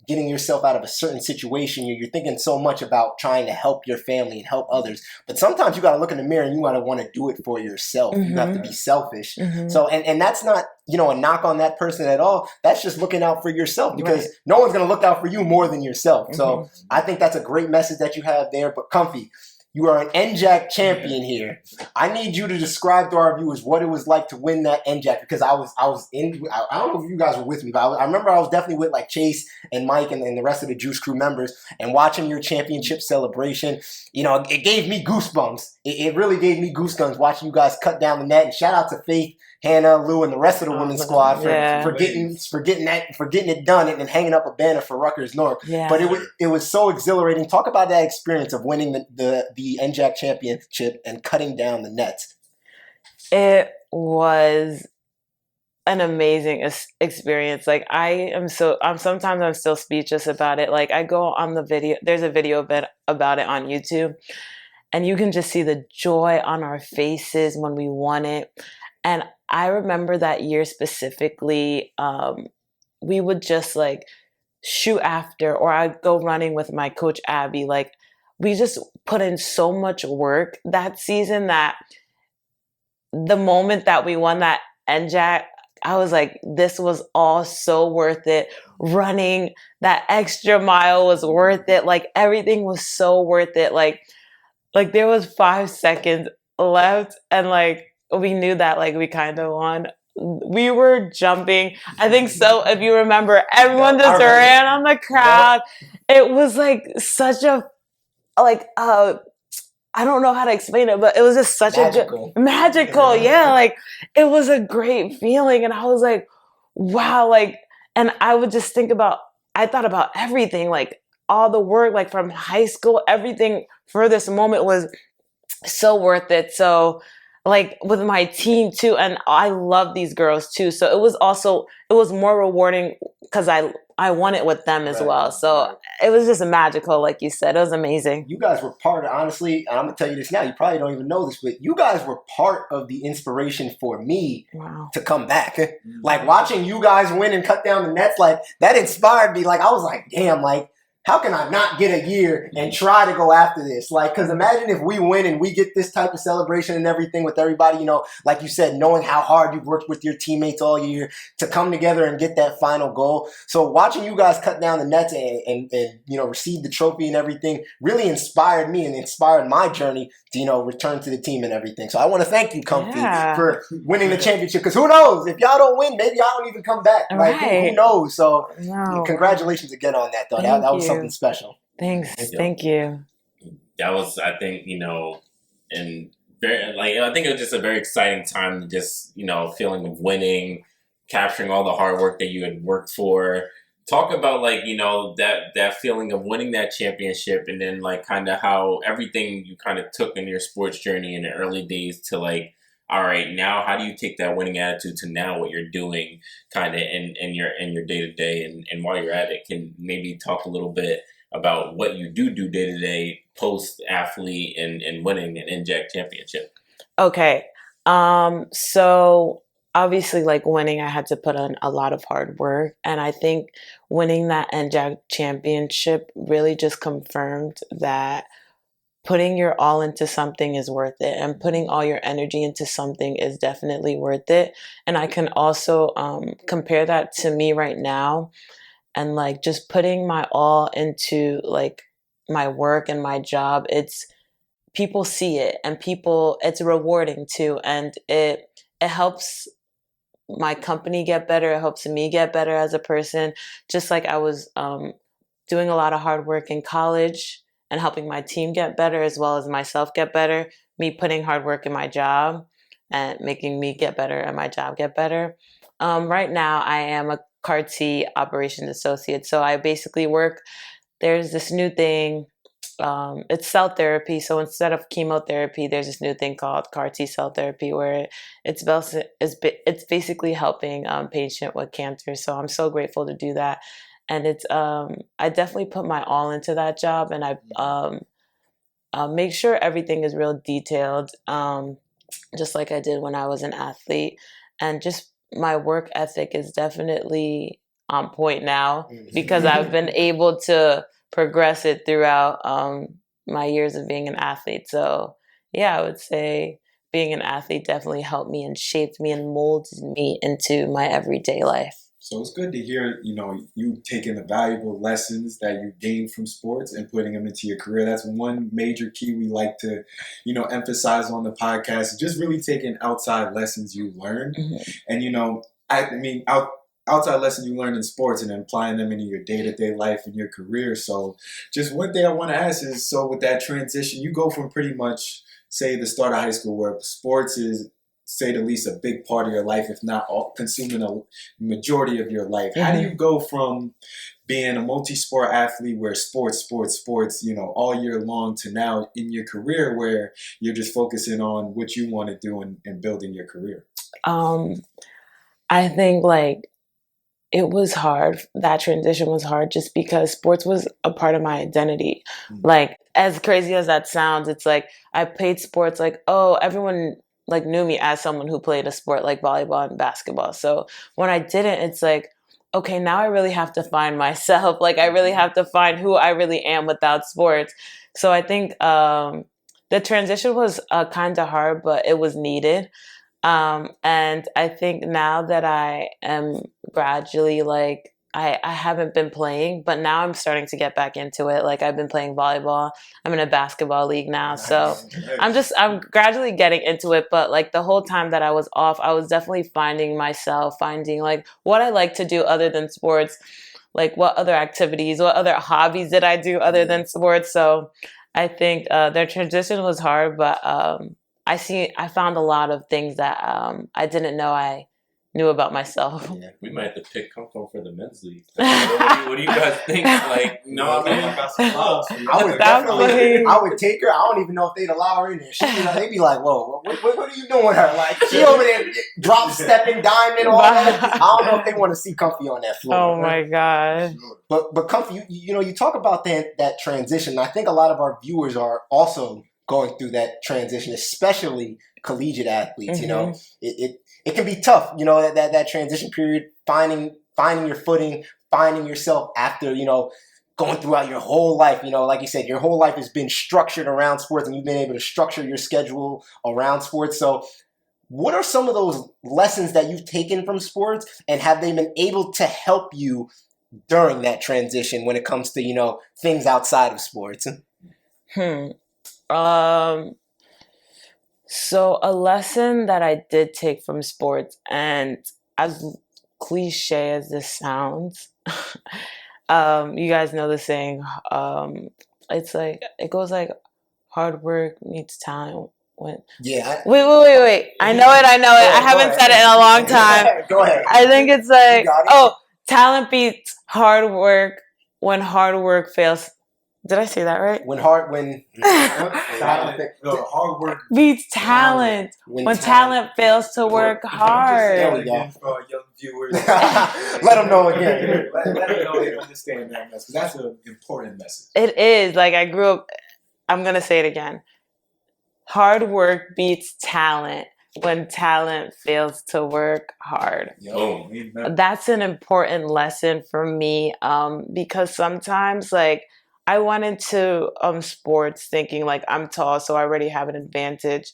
A: getting yourself out of a certain situation, you're thinking so much about trying to help your family and help others. But sometimes you got to look in the mirror and you got to want to do it for yourself. You have to be selfish. So, and that's not, a knock on that person at all. That's just looking out for yourself, because no one's going to look out for you more than yourself. So I think that's a great message that you have there. But Comfy, you are an NJAC champion here. I need you to describe to our viewers what it was like to win that NJAC, because I don't know if you guys were with me, but I remember I was definitely with like Chase and Mike and the rest of the Juice Crew members, and watching your championship celebration. It gave me goosebumps. It really gave me goosebumps watching you guys cut down the net. And shout out to Faith, Hannah, Lou, and the rest of the women's squad for getting it done and hanging up a banner for Rutgers-Newark. But it was so exhilarating. Talk about that experience of winning the NJAC championship and cutting down the nets.
C: It was an amazing experience. Like I'm still speechless about it. Like I go on the video, there's a video about it on YouTube, and you can just see the joy on our faces when we won it. And I remember that year specifically, we would just like shoot after, or I'd go running with my coach Abby. Like we just put in so much work that season that the moment that we won that NJAC, I was like, this was all so worth it. Running that extra mile was worth it. Like everything was so worth it. Like there was 5 seconds left, and like we knew that like we kind of won. We were jumping. I think so. If you remember, everyone just ran on the crowd. It was like such a I don't know how to explain it, but it was just such magical. Yeah, like it was a great feeling, and I was like, wow, like, and I would just I thought about everything, like all the work, like from high school, everything for this moment was so worth it. So like with my team too, and I love these girls too. So it was more rewarding because I won it with them as well. So it was just magical, like you said. It was amazing.
A: You guys were honestly, and I'm going to tell you this now, you probably don't even know this, but you guys were part of the inspiration for me to come back. Like watching you guys win and cut down the nets, like that inspired me. Like I was like, damn, like how can I not get a year and try to go after this? Like, because imagine if we win and we get this type of celebration and everything with everybody, like you said, knowing how hard you've worked with your teammates all year to come together and get that final goal. So watching you guys cut down the nets and receive the trophy and everything really inspired me and inspired my journey to, return to the team and everything. So I want to thank you, Comfy, for winning the championship. Because who knows? If y'all don't win, maybe I don't even come back. Like, who knows? So congratulations again on that, though. That was something special.
C: Thanks. Thank you.
D: That was, I think, and very, like, I think it was just a very exciting time to just, feeling of winning, capturing all the hard work that you had worked for. Talk about like, that feeling of winning that championship, and then like kind of how everything you kind of took in your sports journey in the early days to like, all right, now how do you take that winning attitude to now what you're doing kind of in your day to day, and while you're at it, can maybe talk a little bit about what you do day to day post athlete and winning an NJAC championship.
C: Okay. So obviously like winning, I had to put in a lot of hard work, and I think winning that NJAC championship really just confirmed that putting your all into something is worth it, and putting all your energy into something is definitely worth it. And I can also compare that to me right now, and like just putting my all into like my work and my job. People see it, and it's rewarding too, and it helps my company get better. It helps me get better as a person. Just like I was doing a lot of hard work in college and helping my team get better as well as myself get better, me putting hard work in my job and making me get better and my job get better. Right now, I am a CAR-T operations associate. So I basically work, there's this new thing, it's cell therapy. So instead of chemotherapy, there's this new thing called CAR-T cell therapy where it's basically helping patient with cancer. So I'm so grateful to do that. And it's I definitely put my all into that job, and I make sure everything is real detailed, just like I did when I was an athlete. And just my work ethic is definitely on point now because I've been able to progress it throughout my years of being an athlete. So yeah, I would say being an athlete definitely helped me and shaped me and molded me into my everyday life.
E: So it's good to hear, you taking the valuable lessons that you gained from sports and putting them into your career. That's one major key we like to, emphasize on the podcast. Just really taking outside lessons you learned. And, outside lessons you learned in sports and applying them into your day-to-day life and your career. So just one thing I want to ask is, so with that transition, you go from pretty much, say, the start of high school where sports is, say the least, a big part of your life, if not all, consuming a majority of your life. How do you go from being a multi-sport athlete where sports, all year long to now in your career where you're just focusing on what you want to do and building your career?
C: I think it was hard. That transition was hard just because sports was a part of my identity. As crazy as that sounds, it's I played sports everyone knew me as someone who played a sport like volleyball and basketball. So when I didn't, it's okay, now I really have to find myself. I really have to find who I really am without sports. So I think the transition was kind of hard, but it was needed. And I think now that I am gradually I haven't been playing, but now I'm starting to get back into it. I've been playing volleyball. I'm in a basketball league now. So I'm gradually getting into it. But the whole time that I was off, I was definitely finding myself, finding what I like to do other than sports, what other activities, what other hobbies did I do other than sports. So I think their transition was hard, but I found a lot of things that I didn't know I knew about myself.
D: Yeah, we might have to pick Comfort for the men's league. What do you guys think? I
A: would take her. I don't even know if they'd allow her in there. They'd be like, "Whoa, what are you doing her? She over there drop stepping, diamond, all that." I don't know if they want to see Comfy on that floor.
C: Oh my god!
A: But Comfy, you talk about that transition. I think a lot of our viewers are also going through that transition, especially collegiate athletes. It can be tough, that transition period, finding your footing, finding yourself after, going throughout your whole life. Like you said, your whole life has been structured around sports and you've been able to structure your schedule around sports. So what are some of those lessons that you've taken from sports, and have they been able to help you during that transition when it comes to, things outside of sports?
C: So a lesson that I did take from sports, and as cliche as this sounds, you guys know the saying, it's it goes hard work meets talent. Wait.
A: I know
C: it. I know it. I haven't said it in a long time.
A: Go ahead.
C: I think it's talent beats hard work when hard work fails. Did I say that right?
E: Hard work
C: beats talent. When talent fails to work hard.
A: There we go.
E: For our young viewers,
A: let them know again.
E: Let them know they understand that message. That's an important message.
C: It is. I grew up. I'm gonna say it again. Hard work beats talent when talent fails to work hard. That's an important lesson for me, because sometimes I went into sports thinking I'm tall, so I already have an advantage.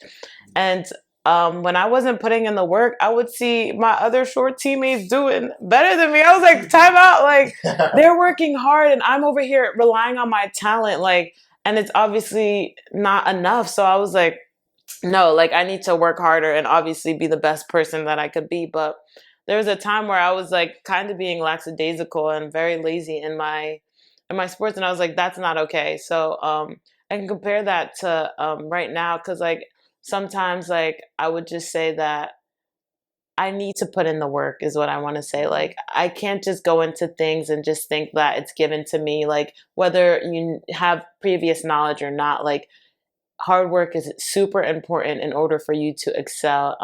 C: And when I wasn't putting in the work, I would see my other short teammates doing better than me. I was time out. They're working hard and I'm over here relying on my talent. And it's obviously not enough. So I was no, I need to work harder and obviously be the best person that I could be. But there was a time where I was kind of being lackadaisical and very lazy in my in my sports, and I was like, that's not okay. So I can compare that to right now, because like sometimes like I would just say that I need to put in the work is what I want to say. Like I can't just go into things and just think that it's given to me. Like whether you have previous knowledge or not, like hard work is super important in order for you to excel,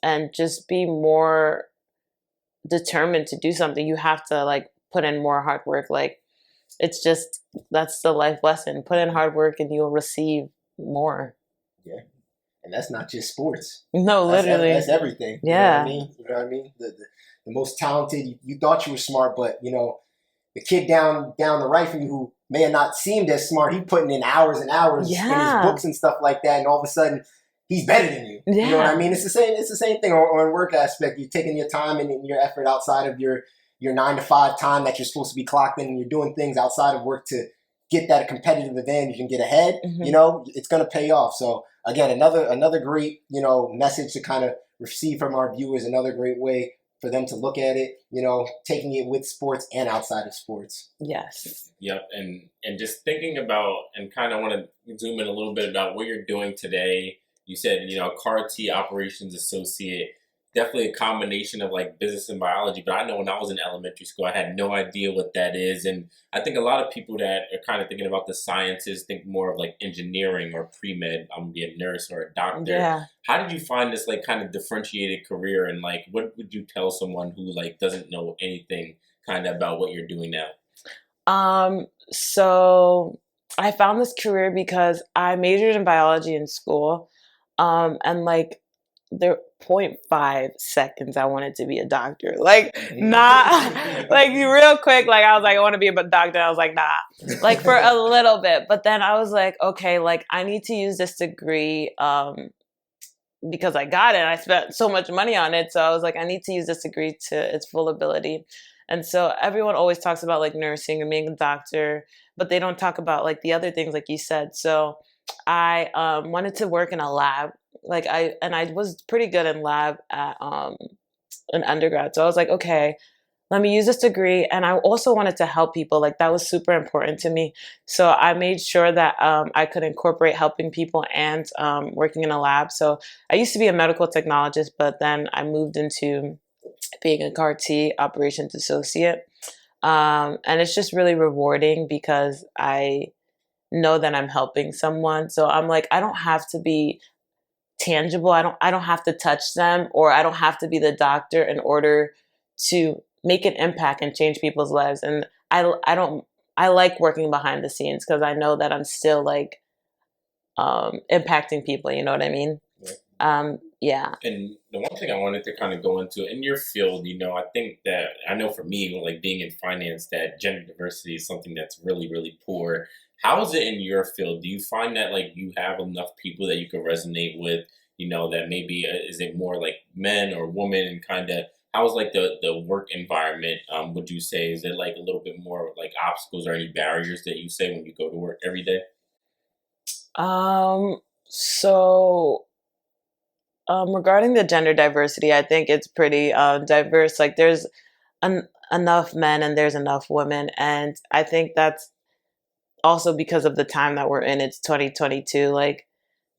C: and just be more determined to do something. You have to like put in more hard work. Like it's just, that's the life lesson. Put in hard work and you'll receive more.
A: Yeah. And that's not just sports.
C: No, literally.
A: That's everything.
C: Yeah.
A: You know what I mean? The most talented, you thought you were smart, but you know, the kid down the right from you who may have not seemed as smart, he putting in hours and hours in his books and stuff like that, and all of a sudden he's better than you.
C: Yeah.
A: You know what I mean? It's the same thing on work aspect. You're taking your time and your effort outside of your 9 to 5 time that you're supposed to be clocked in, and you're doing things outside of work to get that competitive advantage and get ahead. Mm-hmm. You know, it's going to pay off. So again, another great, you know, message to kind of receive from our viewers, another great way for them to look at it, you know, taking it with sports and outside of sports.
C: Yes.
D: Yep. And just thinking about, and kind of want to zoom in a little bit about what you're doing today. You said, you know, CAR-T operations associate, definitely a combination of like business and biology. But I know when I was in elementary school, I had no idea what that is. And I think a lot of people that are kind of thinking about the sciences think more of like engineering or pre-med. I'm going to be a nurse or a doctor.
C: Yeah. How
D: did you find this like kind of differentiated career? And like, what would you tell someone who like doesn't know anything kind of about what you're doing now?
C: So I found this career because I majored in biology in school. And like, there 0.5 seconds I wanted to be a doctor. Like not like real quick, like I was like, I want to be a doctor. I was like, nah, like for a little bit. But then I was like, okay, like I need to use this degree because I got it. I spent so much money on it. So I was like, I need to use this degree to its full ability. And so everyone always talks about like nursing and being a doctor, but they don't talk about like the other things like you said. So I wanted to work in a lab. Like I was pretty good in lab at an undergrad. So I was like, okay, let me use this degree. And I also wanted to help people. Like that was super important to me. So I made sure that I could incorporate helping people and working in a lab. So I used to be a medical technologist, but then I moved into being a CAR-T operations associate. And it's just really rewarding because I know that I'm helping someone. So I'm like, I don't have to be tangible. I don't have to touch them, or I don't have to be the doctor in order to make an impact and change people's lives. And I like working behind the scenes because I know that I'm still like impacting people. You know what I mean? Yeah.
D: And the one thing I wanted to kind of go into in your field, you know, I think that I know for me, like being in finance, that gender diversity is something that's really, really poor. How is it in your field? Do you find that like you have enough people that you can resonate with, you know, that maybe is it more like men or women, and kind of how's like the work environment? Would you say, is it like a little bit more like obstacles or any barriers that you say when you go to work every day?
C: So regarding the gender diversity, I think it's pretty diverse. Like there's enough men and there's enough women. And I think that's also because of the time that we're in. It's 2022. Like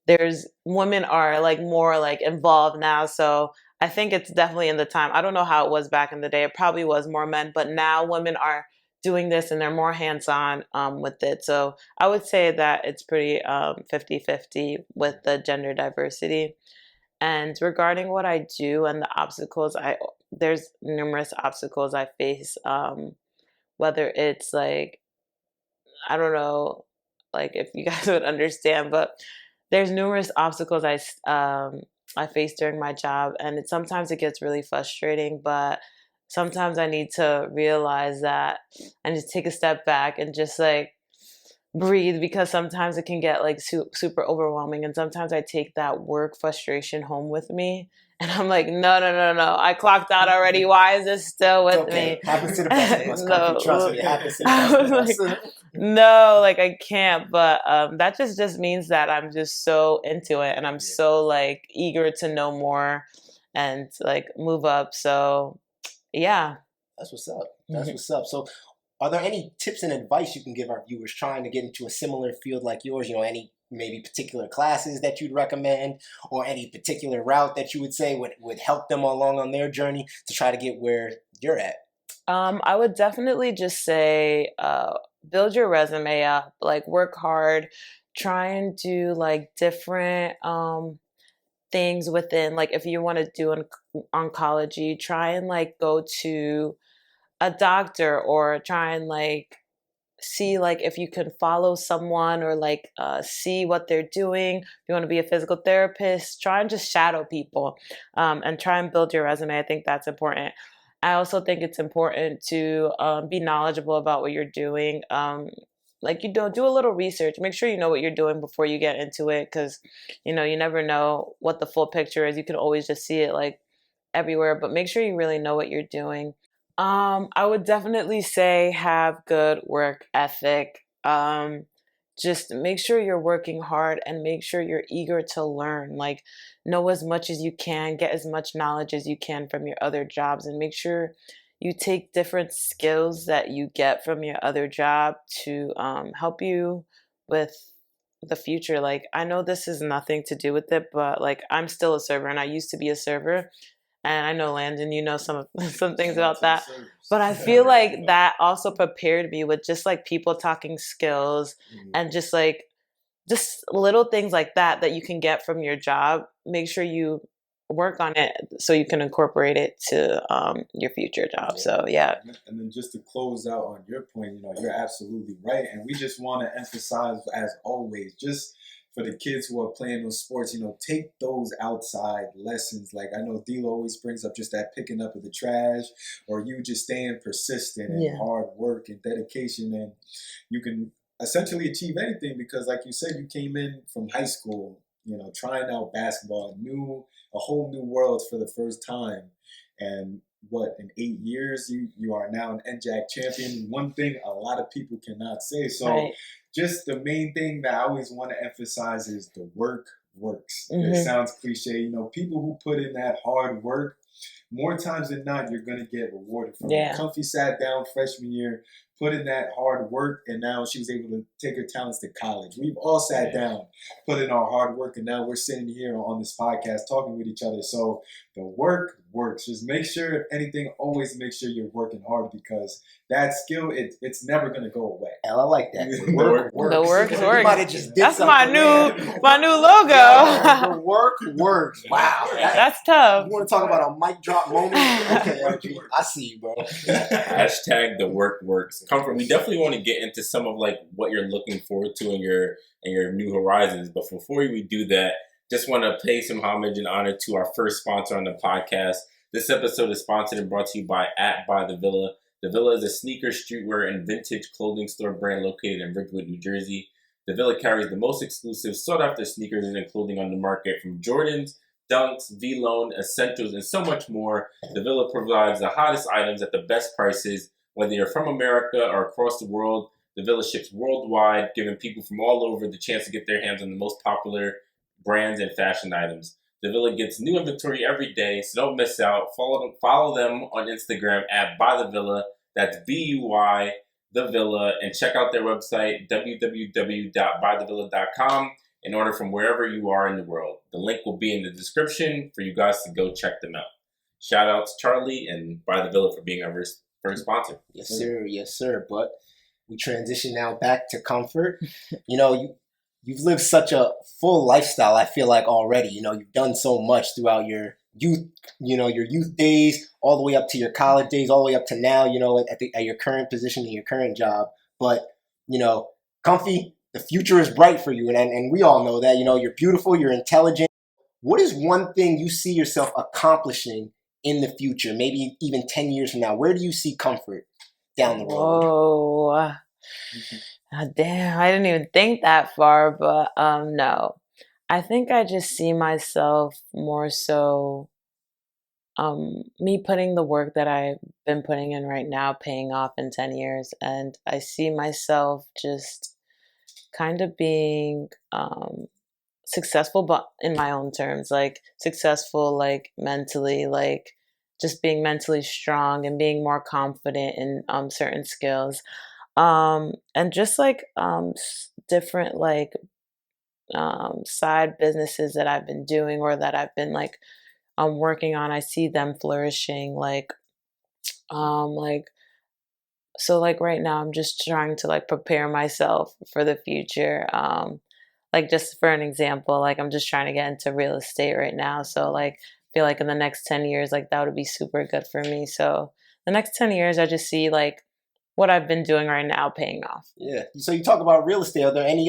C: there's women are like more like involved now. So I think it's definitely in the time. I don't know how it was back in the day. It probably was more men, but now women are doing this and they're more hands-on with it. So I would say that it's pretty 50-50 with the gender diversity. And regarding what I do and the obstacles, there's numerous obstacles I face, whether it's like, I don't know, like if you guys would understand, but there's numerous obstacles I face during my job, and sometimes it gets really frustrating, but sometimes I need to realize that and just take a step back and just like breathe, because sometimes it can get like super overwhelming, and sometimes I take that work frustration home with me. And I'm like, no, I clocked out already. Why is this still with me?
A: Happens to the best of us. No, trust me, it happens to the best of us.
C: Like, no, like I can't. But that just means that I'm just so into it, and I'm so like eager to know more and like move up. So yeah,
A: that's what's up. That's what's up. So are there any tips and advice you can give our viewers trying to get into a similar field like yours? Any maybe particular classes that you'd recommend, or any particular route that you would say would help them along on their journey to try to get where you're at?
C: I would definitely just say build your resume up, like work hard, try and do like different things within, like if you want to do an oncology, try and like go to a doctor, or try and like see like if you can follow someone, or like see what they're doing. If you want to be a physical therapist, try and just shadow people, and try and build your resume. I think that's important. I also think it's important to be knowledgeable about what you're doing. Like you do a little research. Make sure you know what you're doing before you get into it, because you never know what the full picture is. You can always just see it like everywhere, but make sure you really know what you're doing. I would definitely say have good work ethic. Just make sure you're working hard, and make sure you're eager to learn. Like, know as much as you can, get as much knowledge as you can from your other jobs, and make sure you take different skills that you get from your other job to help you with the future. Like, I know this has nothing to do with it, but like I'm still a server, and I used to be a server. And I know, Landon, some things about that. But I feel like that also prepared me with just like people talking skills, and just little things like that you can get from your job. Make sure you work on it so you can incorporate it to your future job. So yeah.
E: And then just to close out on your point, you're absolutely right. And we just want to emphasize, as always, just for the kids who are playing those sports, take those outside lessons. Like I know Dilo always brings up just that picking up of the trash, or you just staying persistent and hard work and dedication, and you can essentially achieve anything, because like you said, you came in from high school, trying out basketball, a whole new world for the first time. And in 8 years, you are now an NJAC champion. One thing a lot of people cannot say. So just the main thing that I always want to emphasize is the work works. It sounds cliche. People who put in that hard work, more times than not, you're going to get rewarded from it. Comfy sat down freshman year, put in that hard work, and now she was able to take her talents to college. We've all sat down, put in our hard work, and now we're sitting here on this podcast talking with each other. So the work works. Just make sure, if anything, always make sure you're working hard, because that skill, it's never going to go away.
A: Hell, I like that. The work works.
C: The work works.
A: Might have just did
C: That's my new logo.
A: The work works. Wow.
C: That's tough.
A: You want to talk about a mic drop moment? Okay, Reggie, I see you, bro.
D: Hashtag the work works. Comfort, we definitely want to get into some of like what you're looking forward to in your new horizons. But before we do that, just want to pay some homage and honor to our first sponsor on the podcast. This episode is sponsored and brought to you by the Villa. The Villa is a sneaker, streetwear, and vintage clothing store brand located in Ridgewood, New Jersey. The Villa carries the most exclusive, sought-after sneakers and clothing on the market, from Jordans, Dunks, V-Lone, Essentials, and so much more. The Villa provides the hottest items at the best prices. Whether you're from America or across the world, the Villa ships worldwide, giving people from all over the chance to get their hands on the most popular brands and fashion items. The Villa gets new inventory every day, so don't miss out. Follow them on Instagram at By The Villa. That's BUY The Villa, and check out their website www.bythevilla.com and order from wherever you are in the world. The link will be in the description for you guys to go check them out. Shout out to Charlie and By The Villa for being our first sponsor.
A: Yes, sir. Yes, sir. But we transition now back to Comfort. You've lived such a full lifestyle, I feel like, already. You've done so much throughout your youth, your youth days, all the way up to your college days, all the way up to now, at your current position in your current job. But, Comfy, the future is bright for you. And we all know that, you're beautiful, you're intelligent. What is one thing you see yourself accomplishing in the future, maybe even 10 years from now? Where do you see Comfort down the road?
C: Whoa. Damn, I didn't even think that far, but no. I think I just see myself more so me putting the work that I've been putting in right now paying off in 10 years. And I see myself just kind of being successful, but in my own terms, like successful, like mentally, like just being mentally strong and being more confident in certain skills. And just like different like side businesses that I've been doing or that I've been like working on, I see them flourishing. Like so like right now I'm just trying to like prepare myself for the future. Like just for an example, like I'm just trying to get into real estate right now. So like I feel like in the next 10 years, like that would be super good for me. So the next 10 years, I just see like what I've been doing right now paying off.
A: Yeah. So you talk about real estate. Are there any,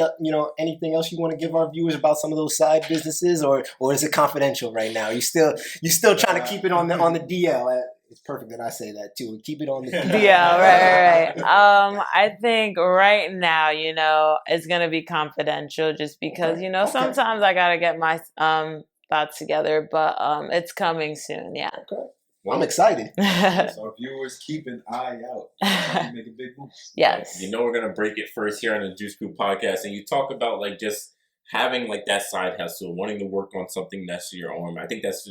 A: anything else you want to give our viewers about some of those side businesses, or is it confidential right now? You still trying to keep it on the DL? It's perfect that I say that too. Keep it on the DL.
C: Yeah, right. I think right now, it's gonna be confidential, just because sometimes I gotta get my thoughts together, but it's coming soon. Yeah.
A: Okay. Well, I'm excited.
E: So our viewers, keep an eye out. You make a big move.
C: Yes.
D: We're gonna break it first here on the Juice Crew podcast, and you talk about like just having like that side hustle, wanting to work on something next to your arm. I think that's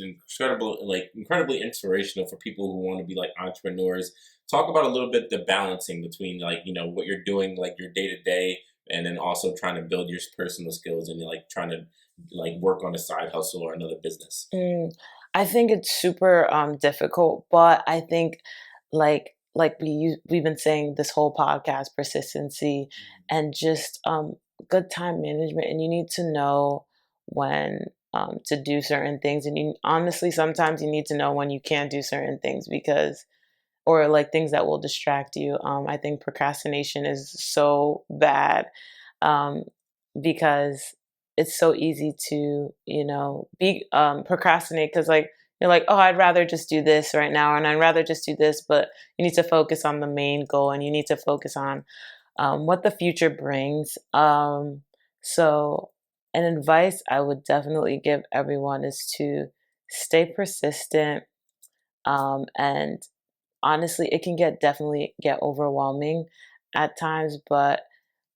D: incredibly inspirational for people who want to be like entrepreneurs. Talk about a little bit the balancing between like what you're doing like your day to day, and then also trying to build your personal skills and like trying to like work on a side hustle or another business.
C: I think it's super difficult, but I think like we've been saying this whole podcast, persistency and just good time management, and you need to know when to do certain things, and you honestly sometimes you need to know when you can't do certain things or like things that will distract you. I think procrastination is so bad because it's so easy to, be procrastinate, because like you're like, oh, I'd rather just do this right now, and I'd rather just do this, but you need to focus on the main goal, and you need to focus on what the future brings. So an advice I would definitely give everyone is to stay persistent, and honestly, it can definitely get overwhelming at times, but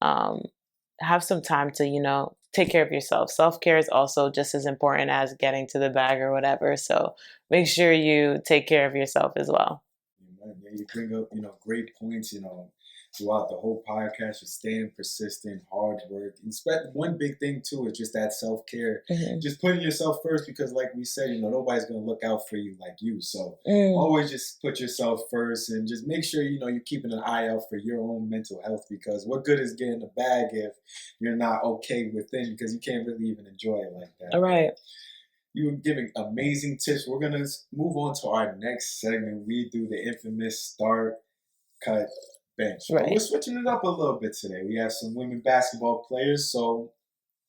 C: have some time to, take care of yourself. Self-care is also just as important as getting to the bag or whatever. So make sure you take care of yourself as well.
E: Yeah, you bring up, great points, throughout the whole podcast, just staying persistent, hard work. One big thing too is just that self-care, just putting yourself first, because like we said, nobody's going to look out for you like you. So always just put yourself first, and just make sure, you're keeping an eye out for your own mental health, because what good is getting a bag if you're not okay within, because you can't really even enjoy it like that.
C: All right.
E: You were giving amazing tips. We're going to move on to our next segment. We do the infamous start, cut, bench.
C: Right.
E: But we're switching it up a little bit today. We have some women basketball players, so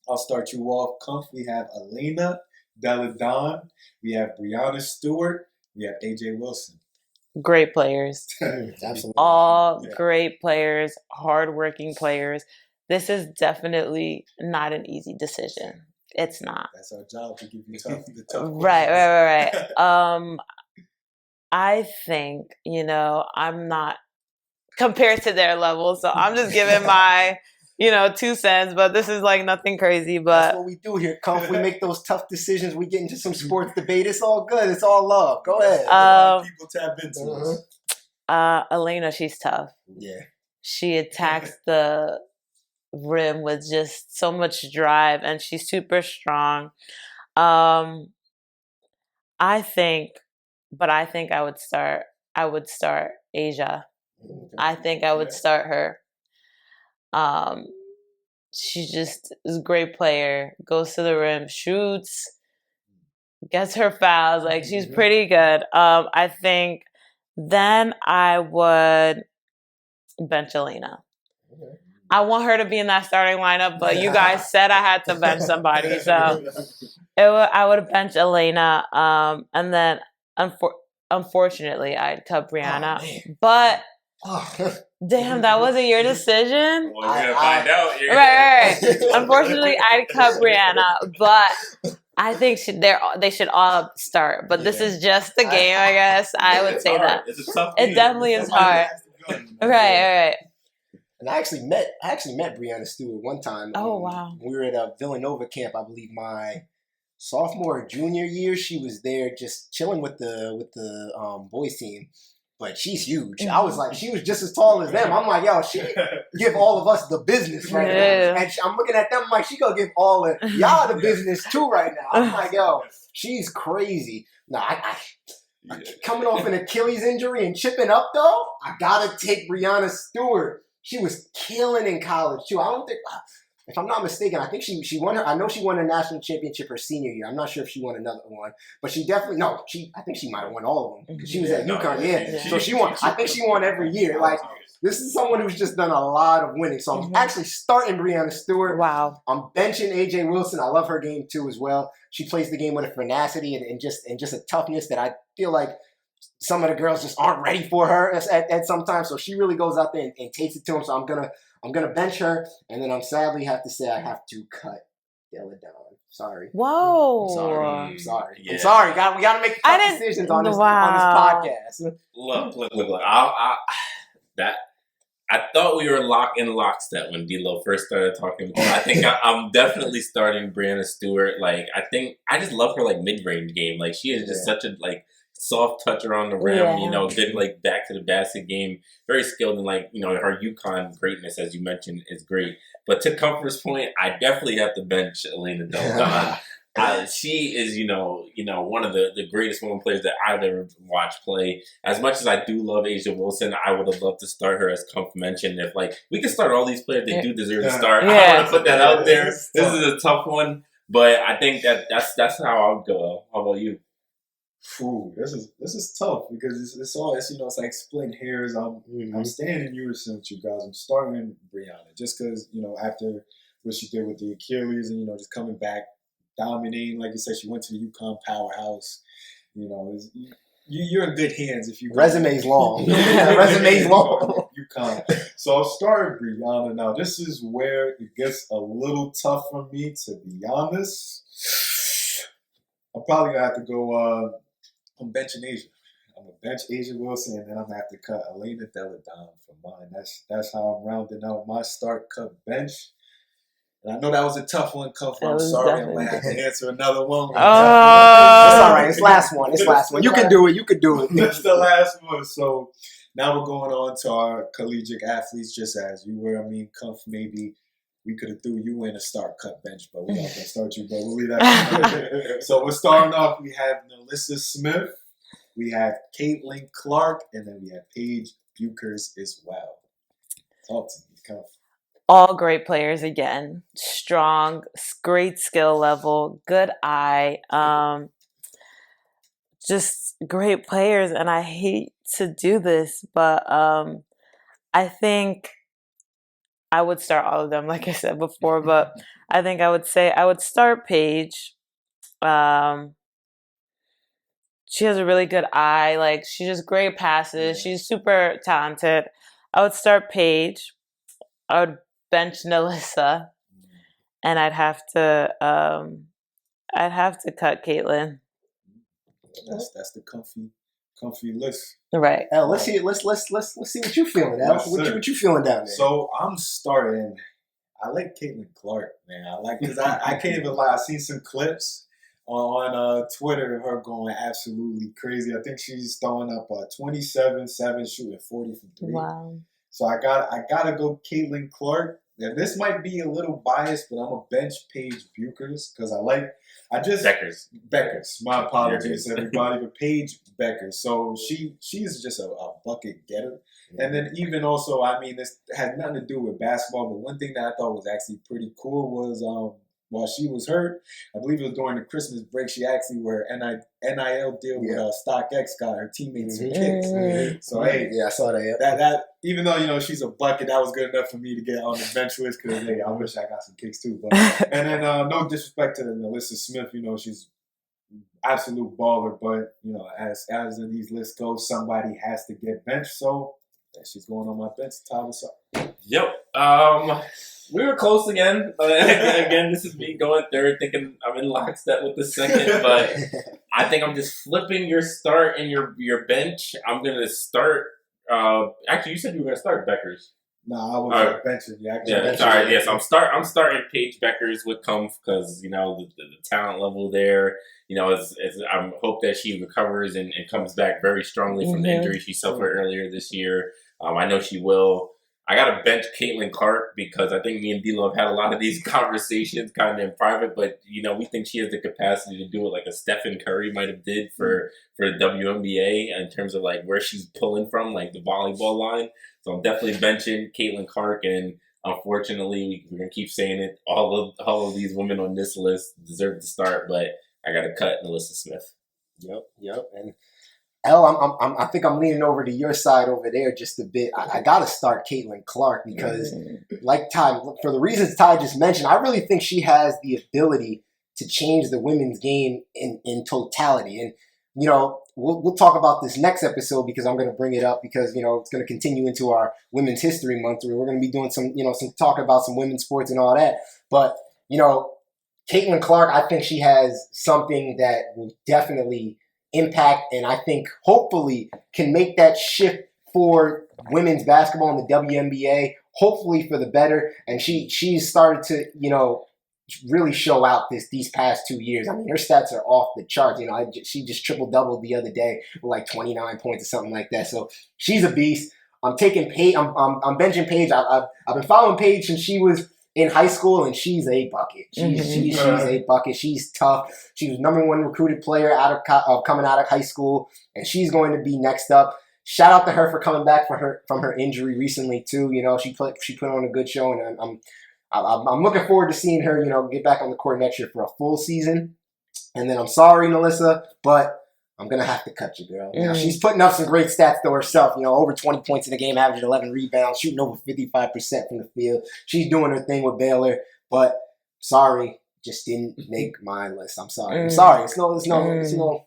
E: I'll start you off. We have Elena Deladon. We have Brianna Stewart. We have AJ Wilson.
C: Great players.
A: Absolutely.
C: All great players, hardworking players. This is definitely not an easy decision. It's not.
E: That's our job, to give you the tough
C: Right. I think, I'm not compared to their level, so I'm just giving my 2 cents, but this is like nothing crazy. But
A: that's what we do here, Comf. We make those tough decisions. We get into some sports debate. It's all good. It's all love. Go ahead.
E: People tap into
C: Elena, she's tough.
A: Yeah.
C: She attacks the rim with just so much drive, and she's super strong. I think I would start Asia. I think I would start her. She just is a great player, goes to the rim, shoots, gets her fouls. Like, she's pretty good. I think then I would bench Elena. I want her to be in that starting lineup, but you guys said I had to bench somebody, so I would bench Elena. And then unfortunately, I'd cut Brianna. But damn, that wasn't your decision.
D: Well, you're gonna find out.
C: Right. Unfortunately, I'd cut Brianna, but I think they should all start. But this is just the game, I guess. I would say
D: hard.
C: that
D: It's a tough
C: it
D: game.
C: definitely is hard. Right.
A: And I actually met Brianna Stewart one time.
C: Oh, wow.
A: We were at a Villanova camp, I believe my sophomore or junior year, she was there just chilling with the boys team. But she's huge. I was like, she was just as tall as them. I'm like, yo, she give all of us the business right now. And I'm looking at them like, she gonna give all of y'all the business too right now. I'm like, yo, she's crazy. No, I coming off an Achilles injury and chipping up though, I gotta take Breonna Stewart. She was killing in college too. I don't think, if I'm not mistaken, I think she won her. I know she won a national championship her senior year. I'm not sure if she won another one, but she definitely I think she might have won all of them because she was at UConn. So she won. I think she won every year. Like this is someone who's just done a lot of winning. So I'm actually starting Breonna Stewart.
C: Wow.
A: I'm benching AJ Wilson. I love her game too as well. She plays the game with a tenacity and just a toughness that I feel like some of the girls just aren't ready for her at some time. So she really goes out there and takes it to them. So I'm gonna bench her, and then I'm sadly have to say I have to cut Della Dawn. Sorry.
C: Whoa.
A: I'm sorry.
D: Yeah.
A: I'm sorry. We gotta make tough decisions on this podcast.
D: Look. I thought we were in lockstep when D-Lo first started talking. I think I'm definitely starting Breonna Stewart. Like, I think I just love her like mid-range game. Like, she is just such a like soft touch around the rim. You know, good like back to the basket game. Very skilled and like her UConn greatness, as you mentioned, is great. But to Comfort's point, I definitely have to bench Elena Delle Donne. She is, one of the greatest women players that I've ever watched play. As much as I do love A'ja Wilson, I would have loved to start her, as Comf mentioned. If we can start all these players, they do deserve to start. I want to put that out there. This is a tough one, but I think that's how I'll go. How about you?
E: Ooh, this is tough because it's like splitting hairs. I'm staying in unison with you guys. I'm starting Breonna just because after what she did with the Achilles and just coming back, dominating, like you said, she went to the UConn powerhouse. You're in good hands if you
A: resume's long. Resume's long.
E: UConn. So I'll start Breonna now. This is where it gets a little tough for me, to be honest. I'm probably gonna have to go. I'm benching A'ja. I'm gonna bench A'ja Wilson, and then I'm gonna have to cut Elena Delle Donne for mine. That's how I'm rounding out my start cut bench. And I know that was a tough one, Comfort. I'm sorry, I'm gonna have to answer another one.
A: It's all right. It's last one. You can do it.
E: That's the last one. So now we're going on to our collegiate athletes, just as you were. I mean, Comf, maybe we could have threw you in a start cut bench, but we're not going to start you, but we'll leave that. So we're starting off. We have Nalissa Smith, we have Caitlin Clark, and then we have Paige Buchers as well. Talk to me, Comf.
C: All great players again. Strong, great skill level, good eye. Just great players, and I hate to do this, but I think I would start all of them, like I said before, but I think I would start Paige. She has a really good eye. Like, she just great passes. She's super talented. I would start Paige. I would bench Nalissa, and I'd have to cut Caitlin.
E: That's the comfy list.
C: Right.
A: Al, let's see what you feeling, Al. What you feeling down there?
E: So I'm starting. I like Caitlin Clark, man. Because I can't even lie. I've seen some clips on Twitter of her going absolutely crazy. I think she's throwing up 27-7, shooting 40 from 3. Wow. So I gotta go Caitlin Clark. Now, this might be a little biased, but I'm a bench Paige Buchers because Beckers. My apologies, everybody, but Paige Beckers. So she's just a bucket getter. And then even also, I mean, this had nothing to do with basketball, but one thing that I thought was actually pretty cool was while she was hurt, I believe it was during the Christmas break, she actually were NIL deal with StockX got her teammates some kicks. So hey,
A: I saw that.
E: That even though she's a bucket, that was good enough for me to get on the bench list because hey, I wish I got some kicks too. But and then no disrespect to Nalissa Smith, she's absolute baller, but as in these lists go, somebody has to get benched. So she's going on my bench. Tie us up.
D: Yep. We were close again. Again, this is me going third, thinking I'm in lockstep with the second. But I think I'm just flipping your start and your bench. I'm going to start. Actually, you said you were going to start Beckers.
E: Nah, I was
D: All right.
E: benching.
D: Yeah, sorry. Yes, I'm starting Paige Beckers with Comf because the talent level there. I hope that she recovers and comes back very strongly from the injury she suffered earlier this year. I know she will. I got to bench Caitlin Clark because I think me and D-Lo have had a lot of these conversations kind of in private, but, we think she has the capacity to do it like a Stephen Curry might have did for the WNBA in terms of like where she's pulling from, like the volleyball line. So I'm definitely benching Caitlin Clark, and unfortunately, we're going to keep saying it, all of these women on this list deserve to start, but I got to cut Melissa Smith.
A: Yep. And I think I'm leaning over to your side over there just a bit. I got to start Caitlin Clark because, like Ty, for the reasons Ty just mentioned, I really think she has the ability to change the women's game in totality. And, we'll talk about this next episode because I'm going to bring it up because, it's going to continue into our Women's History Month where we're going to be doing some talk about some women's sports and all that. But, Caitlin Clark, I think she has something that will definitely impact and I think hopefully can make that shift for women's basketball in the WNBA, hopefully for the better. And she's started to, really show out these past 2 years. I mean, her stats are off the charts. She just triple-doubled the other day with like 29 points or something like that. So she's a beast. I'm taking Paige. I'm benching Paige. I've been following Paige since she was in high school, and she's a bucket. She's a bucket. She's tough. She was #1 recruited player coming out of high school, and she's going to be next up. Shout out to her for coming back from her injury recently too. She put on a good show, and I'm looking forward to seeing her, get back on the court next year for a full season. And then I'm sorry, Melissa, but I'm going to have to cut you, girl. She's putting up some great stats to herself, over 20 points in the game, averaging 11 rebounds, shooting over 55% from the field. She's doing her thing with Baylor, but sorry, just didn't make my list. I'm sorry. It's no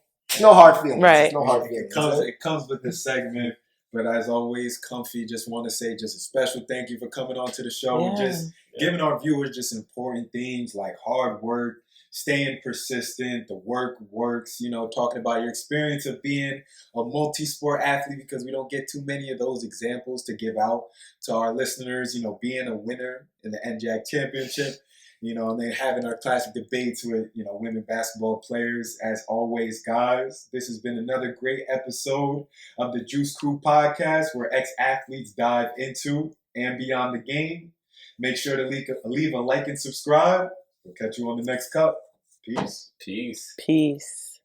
A: hard feelings.
C: Right.
A: It's no hard feelings.
E: It comes with this segment. But as always, Comfy, just want to say just a special thank you for coming on to the show. Just giving our viewers just important themes like hard work, staying persistent, the work works, talking about your experience of being a multi-sport athlete because we don't get too many of those examples to give out to our listeners, being a winner in the NJAC championship. And then having our classic debates with, women basketball players. As always, guys, this has been another great episode of the Juice Crew podcast where ex-athletes dive into and beyond the game. Make sure to leave a like and subscribe. We'll catch you on the next cup. Peace.
C: Peace.